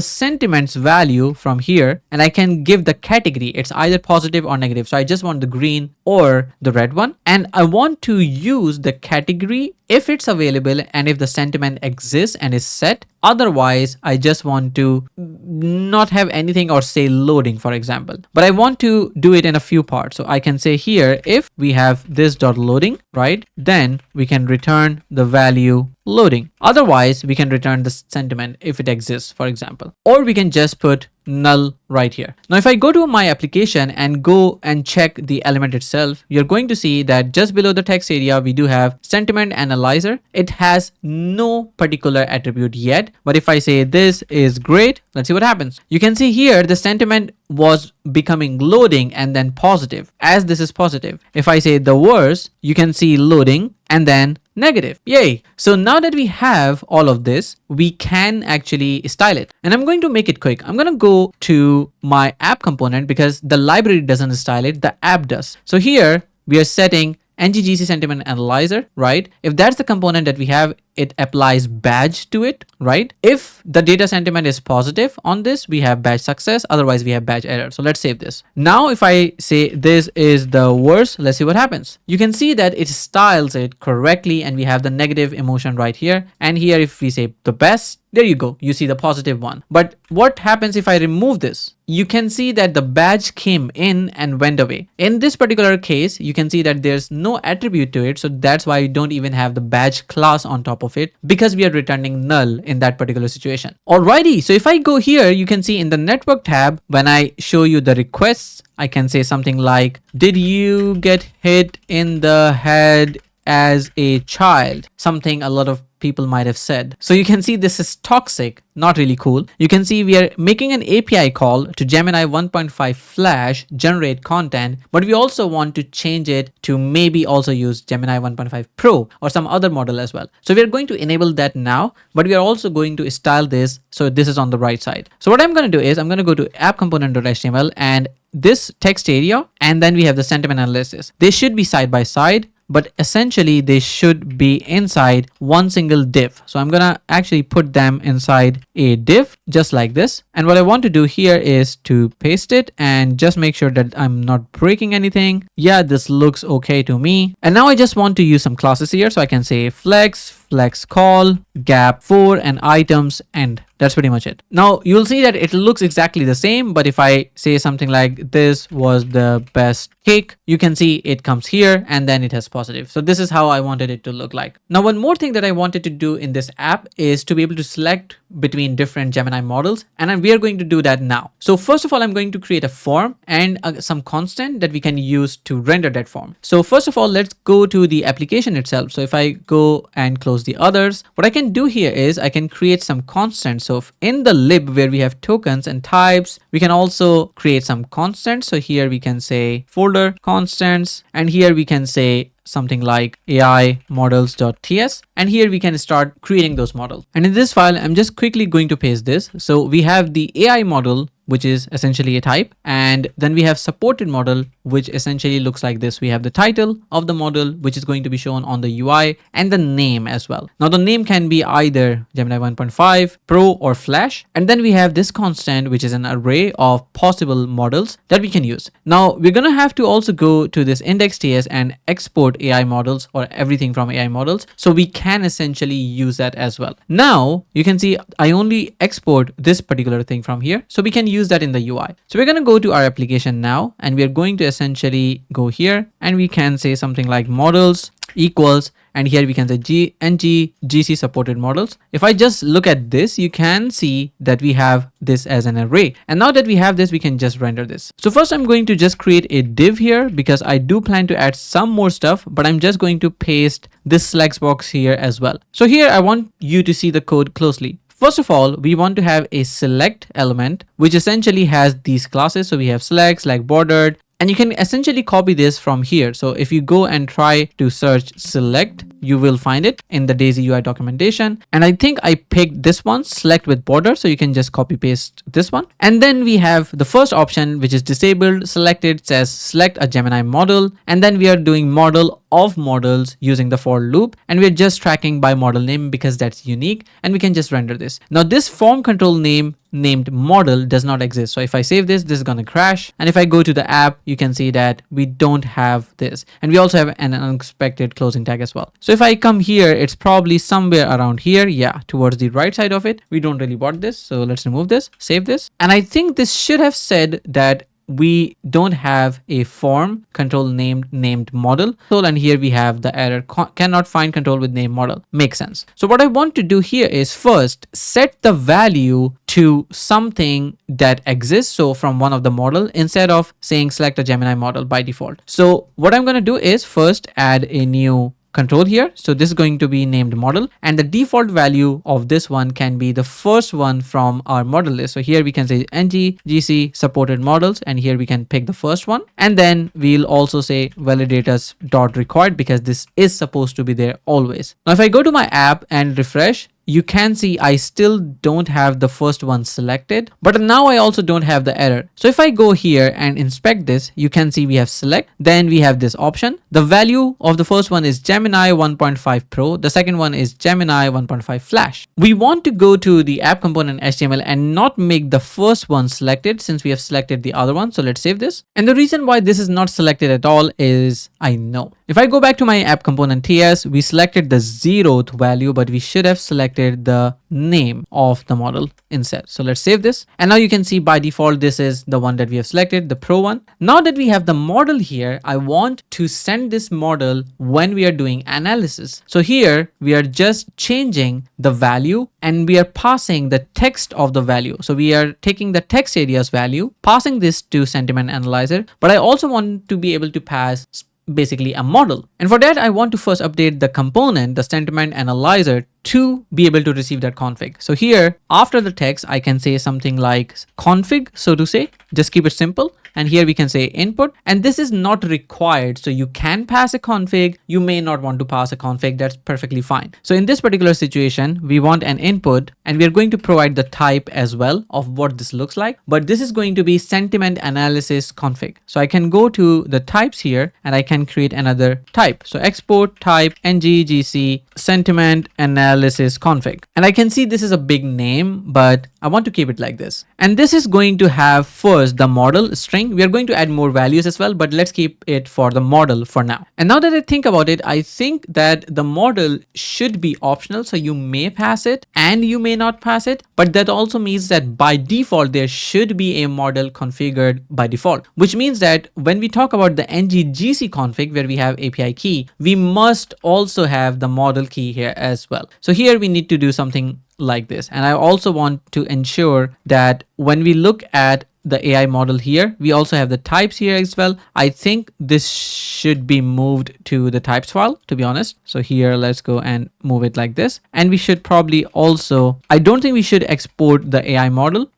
sentiments value from here and I can give the category. It's either positive or negative. So I just want the green or the red one. And I want to use the category if it's available and if the sentiment exists and is set. Otherwise, I just want to not have anything or say loading, for example, but I want to do it in a few parts. So I can say here, if we have this dot loading, right, then we can return the value loading. Otherwise, we can return the sentiment if it exists, for example, or we can just put null right here. Now, if I go to my application and go and check the element itself, you're going to see that just below the text area, we do have sentiment analyzer. It has no particular attribute yet, but if I say this is great, let's see what happens. You can see here the sentiment was becoming loading and then positive, as this is positive. If I say the worst, you can see loading and then negative. Yay. So now that we have all of this, we can actually style it. And I'm going to make it quick. I'm going to go to my app component because the library doesn't style it, the app does. So here we are setting NGGC sentiment analyzer, right? If that's the component that we have, it applies badge to it, right? If the data sentiment is positive on this, we have badge success. Otherwise, we have badge error. So let's save this. Now, if I say this is the worst, let's see what happens. You can see that it styles it correctly and we have the negative emotion right here. And here, if we say the best, there you go. You see the positive one. But what happens if I remove this? You can see that the badge came in and went away. In this particular case, you can see that there's no attribute to it. So that's why you don't even have the badge class on top of it, because we are returning null in that particular situation. Alrighty, so if I go here, you can see in the network tab, when I show you the requests, I can say something like, did you get hit in the head as a child? Something a lot of people might have said. So you can see this is toxic, not really cool. You can see we are making an API call to Gemini 1.5 Flash generate content, but we also want to change it to maybe also use Gemini 1.5 Pro or some other model as well. So we are going to enable that now, but we are also going to style this so this is on the right side. So what I'm going to do is I'm going to go to app component.html and this text area, and then we have the sentiment analysis. They should be side by side, but essentially they should be inside one single div. So I'm gonna actually put them inside a div just like this. And what I want to do here is to paste it and just make sure that I'm not breaking anything. Yeah, this looks okay to me. And now I just want to use some classes here. So I can say flex call, gap 4 and items end. That's pretty much it. Now you'll see that it looks exactly the same, but if I say something like this was the best cake, you can see it comes here and then it has positive. So this is how I wanted it to look like. Now, one more thing that I wanted to do in this app is to be able to select between different Gemini models, and we are going to do that now. So first of all, I'm going to create a form and some constant that we can use to render that form. So first of all, let's go to the application itself. So if I go and close the others, what I can do here is I can create some constants. So in the lib where we have tokens and types, we can also create some constants. So here we can say folder constants, and here we can say something like AI models.ts, and here we can start creating those models. And in this file, I'm just quickly going to paste this. So we have the AI model, which is essentially a type, and then we have supported model, which essentially looks like this. We have the title of the model, which is going to be shown on the UI, and the name as well. Now the name can be either Gemini 1.5 Pro or Flash, and then we have this constant, which is an array of possible models that we can use. Now we're gonna have to also go to this index.ts and export AI models or everything from AI models, so we can essentially use that as well. Now you can see I only export this particular thing from here, so we can use that in the UI. So we're going to go to our application now, and we are going to essentially go here, and we can say something like models equals, and here we can say GC supported models. If I just look at this, you can see that we have this as an array. And now that we have this, we can just render this. So first I'm going to just create a div here because I do plan to add some more stuff, but I'm just going to paste this flex box here as well. So here I want you to see the code closely. First of all, we want to have a select element, which essentially has these classes. So we have select, bordered, and you can essentially copy this from here. So if you go and try to search select, you will find it in the DaisyUI documentation. And I think I picked this one, select with border. So you can just copy paste this one. And then we have the first option, which is disabled. Selected says select a Gemini model. And then we are doing model of models using the for loop. And we're just tracking by model name because that's unique. And we can just render this. Now this form control name named model does not exist. So if I save this is going to crash. And if I go to the app, you can see that we don't have this. And we also have an unexpected closing tag as well. So if I come here, it's probably somewhere around here. Yeah, towards the right side of it. We don't really want this. So let's remove this, save this. And I think this should have said that we don't have a form control named model. So, and here we have the error cannot find control with name model. Makes sense. So what I want to do here is first set the value to something that exists. So from one of the model, instead of saying select a Gemini model by default. So what I'm going to do is first add a new control here. So this is going to be named model, and the default value of this one can be the first one from our model list. So here we can say ng gc supported models, and here we can pick the first one, and then we'll also say validators dot required because this is supposed to be there always. Now if I go to my app and refresh, you can see I still don't have the first one selected, but now I also don't have the error. So if I go here and inspect this, you can see we have select, then we have this option. The value of the first one is Gemini 1.5 Pro. The second one is Gemini 1.5 Flash. We want to go to the app component HTML and not make the first one selected since we have selected the other one. So let's save this. And the reason why this is not selected at all is I know. If I go back to my app component TS, we selected the 0th value, but we should have selected the name of the model instead. So let's save this. And now you can see by default, this is the one that we have selected, the Pro one. Now that we have the model here, I want to send this model when we are doing analysis. So here we are just changing the value and we are passing the text of the value. So we are taking the text area's value, passing this to sentiment analyzer, but I also want to be able to pass basically a model. And for that, I want to first update the component, the sentiment analyzer, to be able to receive that config. So here, after the text, I can say something like config, so to say, just keep it simple. And here we can say input, and this is not required. So you can pass a config. You may not want to pass a config. That's perfectly fine. So in this particular situation, we want an input, and we are going to provide the type as well of what this looks like. But this is going to be sentiment analysis config. So I can go to the types here and I can create another type. So export type ngGC sentiment analysis config. And I can see this is a big name, but I want to keep it like this. And this is going to have first the model string. We are going to add more values as well, but let's keep it for the model for now. And now that I think about it, I think that the model should be optional. So you may pass it and you may not pass it, but that also means that by default, there should be a model configured by default, which means that when we talk about the ngGC config where we have API key, we must also have the model key here as well. So here we need to do something like this. And I also want to ensure that when we look at the AI model here, we also have the types here as well. I think this should be moved to the types file, to be honest. So here, let's go and move it like this. And we should probably also, I don't think we should export the AI model.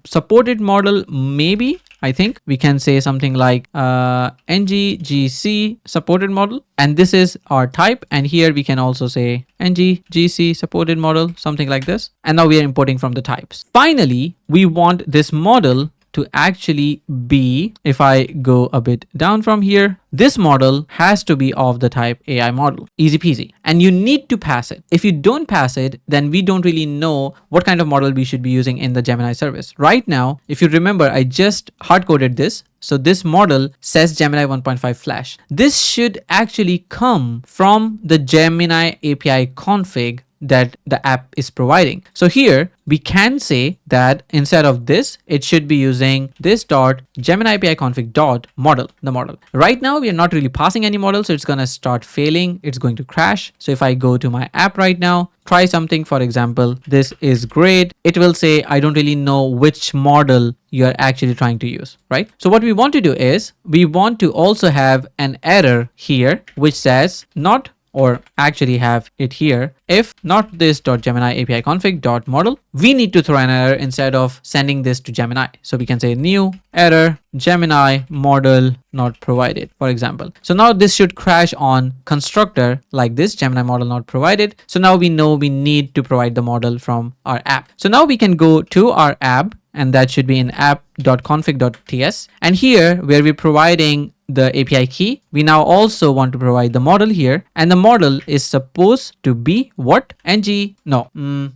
Supported model, maybe. I think we can say something like ngGC supported model, and this is our type. And here we can also say ngGC supported model, something like this. And now we are importing from the types. Finally, we want this model to actually be, if I go a bit down from here, this model has to be of the type AI model. Easy peasy. And you need to pass it. If you don't pass it, then we don't really know what kind of model we should be using in the Gemini service. Right now, if you remember, I just hard-coded this. So this model says Gemini 1.5 Flash. This should actually come from the Gemini API config that the app is providing. So here we can say that instead of this, it should be using this dot Gemini API config dot model, the model. Right now, we are not really passing any model, so it's going to start failing. It's going to crash. So if I go to my app right now, try something, for example, this is great. It will say, I don't really know which model you're actually trying to use, right? So what we want to do is we want to also have an error here, which says not, or actually have it here, if not this dot Gemini API config dot model, we need to throw an error instead of sending this to Gemini. So we can say new error Gemini model not provided, for example. So now this should crash on constructor like this, Gemini model not provided. So now we know we need to provide the model from our app. So now we can go to our app, and that should be in app.config.ts. And here where we're providing the API key, we now also want to provide the model here, and the model is supposed to be what? ngGC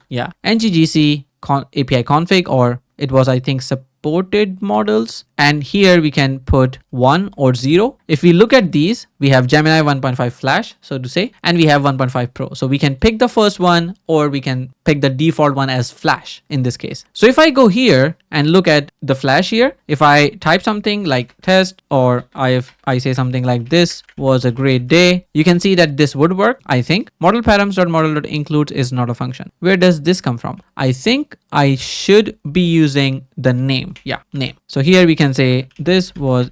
API config, or it was, I think, supported models. And here we can put 1 or 0. If we look at these, we have Gemini 1.5 Flash, so to say, and we have 1.5 Pro. So we can pick the first one, or we can pick the default one as Flash in this case. So if I go here and look at the Flash here, if I type something like test, or if I say something like this was a great day, you can see that this would work. I think model params.model.includes is not a function. Where does this come from? I think I should be using the name. Yeah, name. So here we can say this was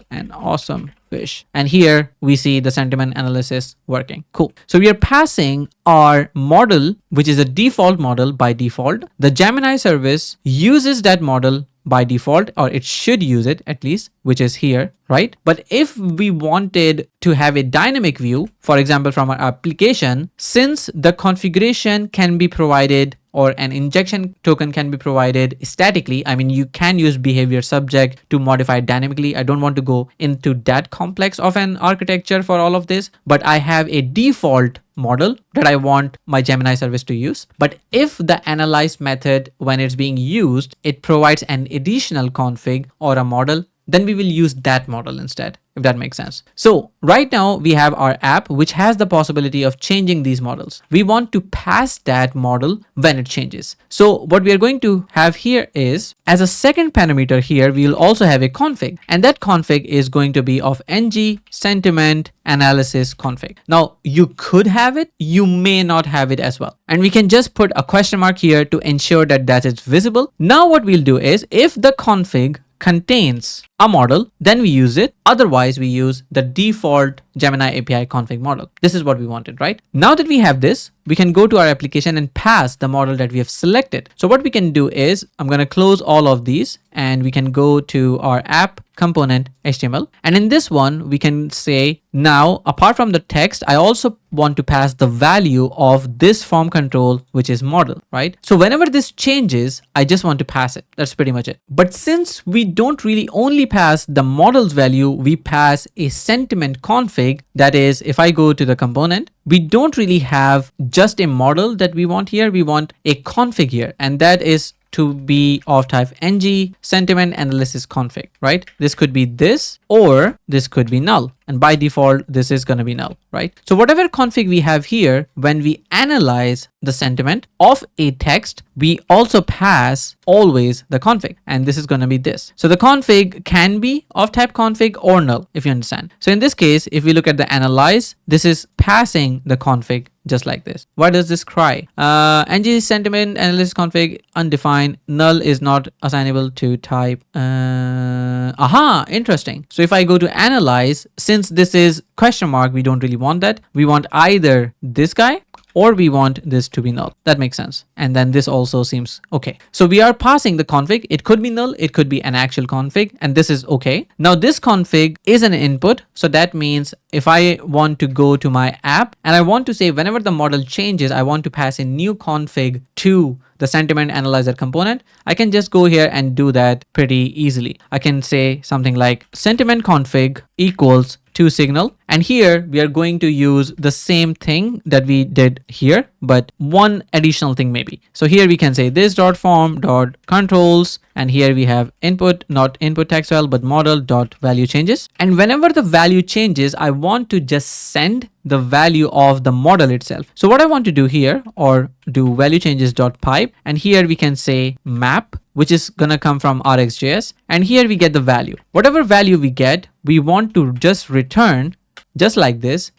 an awesome fish, and here we see the sentiment analysis working. Cool. So we are passing our model, which is a default model by default. The Gemini service uses that model by default, or it should use it at least, which is here, right? But if we wanted to have a dynamic view, for example, from our application, since the configuration can be provided, or an injection token can be provided statically, I mean, you can use behavior subject to modify it dynamically. I don't want to go into that complex of an architecture for all of this, but I have a default model that I want my Gemini service to use. But if the analyze method, when it's being used, it provides an additional config or a model, then we will use that model instead, if that makes sense. So right now we have our app, which has the possibility of changing these models. We want to pass that model when it changes. So what we are going to have here is, as a second parameter here, we will also have a config, and that config is going to be of ng sentiment analysis config. Now you could have it, you may not have it as well. And we can just put a question mark here to ensure that that is visible. Now what we'll do is, if the config contains a model, then we use it. Otherwise, we use the default Gemini API config model. This is what we wanted, right? Now that we have this, we can go to our application and pass the model that we have selected. So what we can do is, I'm going to close all of these, and we can go to our app component HTML. And in this one, we can say, now, apart from the text, I also want to pass the value of this form control, which is model, right? So whenever this changes, I just want to pass it. That's pretty much it. But since we don't really only pass the model's value, we pass a sentiment config. That is, if I go to the component, we don't really have just a model that we want here. We want a config here, and that is to be of type ng sentiment analysis config, right? This could be this, or this could be null. And by default, this is going to be null, right? So whatever config we have here, when we analyze the sentiment of a text, we also pass always the config, and this is going to be this. So the config can be of type config or null, if you understand. So in this case, if we look at the analyze, this is passing the config just like this. Why does this cry? ng sentiment analysis config undefined, null is not assignable to type. Aha, interesting. So if I go to analyze, since this is question mark, we don't really want that. We want either this guy, or we want this to be null. That makes sense. And then this also seems okay. So we are passing the config. It could be null, it could be an actual config, and this is okay. Now this config is an input. So that means if I want to go to my app and I want to say, whenever the model changes, I want to pass a new config to the sentiment analyzer component, I can just go here and do that pretty easily. I can say something like sentiment config equals to signal, and here we are going to use the same thing that we did here, but one additional thing maybe. So here we can say this dot form dot controls, and here we have input, not input text file, but model dot value changes. And whenever the value changes, I want to just send the value of the model itself. So what I want to do here, or do value changes dot pipe, and here we can say map, which is gonna come from RxJS, and here we get the value. Whatever value we get, we want to just return, just like this,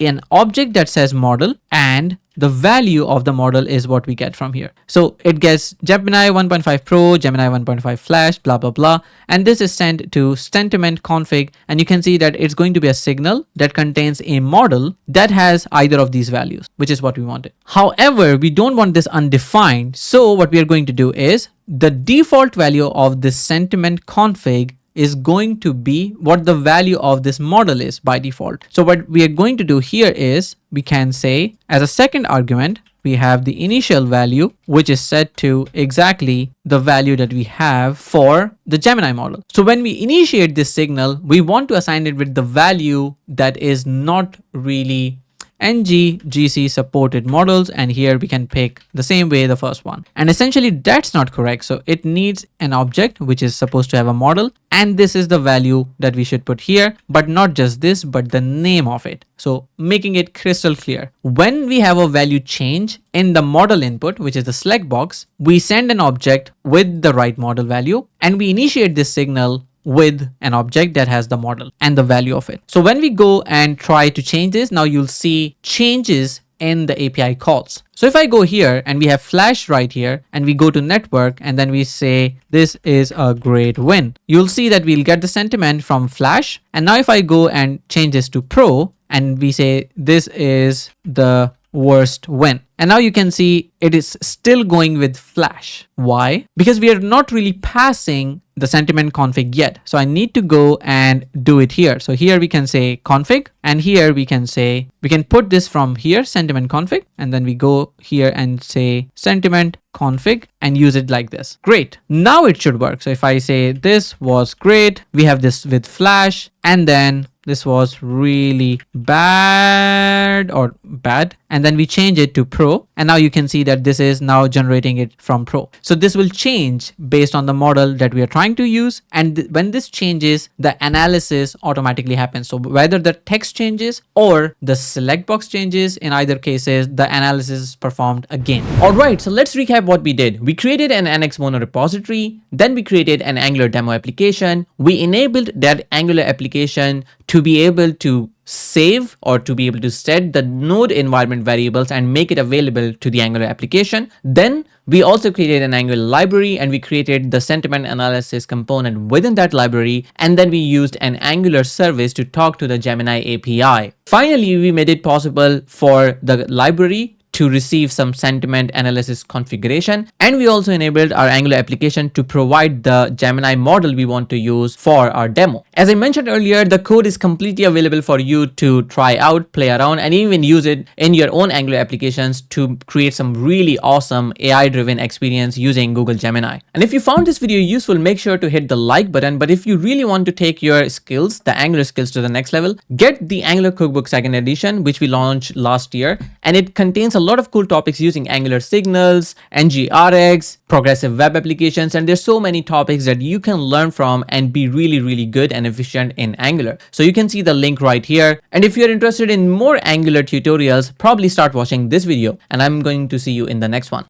an object that says model, and the value of the model is what we get from here. So it gets Gemini 1.5 Pro, Gemini 1.5 Flash, blah, blah, blah. And this is sent to sentiment config. And you can see that it's going to be a signal that contains a model that has either of these values, which is what we wanted. However, we don't want this undefined. So what we are going to do is, the default value of this sentiment config is going to be what the value of this model is by default. So what we are going to do here is, we can say as a second argument, we have the initial value, which is set to exactly the value that we have for the Gemini model. So when we initiate this signal, we want to assign it with the value that is not really NG supported models, and here we can pick the same way the first one. And essentially that's not correct. So it needs an object which is supposed to have a model, and this is the value that we should put here, but not just this, but the name of it. So making it crystal clear. When we have a value change in the model input, which is the select box, we send an object with the right model value, and we initiate this signal with an object that has the model and the value of it. So when we go and try to change this, now you'll see changes in the API calls. So if I go here and we have Flash right here, and we go to network and then we say this is a great win, you'll see that we'll get the sentiment from Flash. And now if I go and change this to Pro and we say this is the worst win, and now you can see it is still going with Flash. Why? Because we are not really passing the sentiment config yet. So I need to go and do it here. So here we can say config, and here we can say, we can put this from here, sentiment config, and then we go here and say sentiment config and use it like this. Great. Now it should work. So if I say this was great, we have this with Flash, and then this was really bad or bad, and then we change it to Pro, and now you can see that this is now generating it from Pro. So this will change based on the model that we are trying to use, and when this changes, the analysis automatically happens. So whether the text changes or the select box changes, in either cases the analysis is performed again. All right, so let's recap what we did. We created an NX Mono repository, then we created an Angular demo application. We enabled that Angular application to be able to save or to be able to set the node environment variables and make it available to the Angular application. Then we also created an Angular library, and we created the sentiment analysis component within that library, and then we used an Angular service to talk to the Gemini API. Finally, we made it possible for the library to receive some sentiment analysis configuration, and we also enabled our Angular application to provide the Gemini model we want to use for our demo. As I mentioned earlier, the code is completely available for you to try out, play around, and even use it in your own Angular applications to create some really awesome AI-driven experience using Google Gemini. And if you found this video useful, make sure to hit the like button. But if you really want to take your skills, the Angular skills, to the next level, get the Angular Cookbook 2nd edition, which we launched last year, and it contains a lot of cool topics using Angular signals, NGRX, progressive web applications, and there's so many topics that you can learn from and be really good and efficient in Angular. So you can see the link right here. And if you're interested in more Angular tutorials, probably start watching this video, and I'm going to see you in the next one.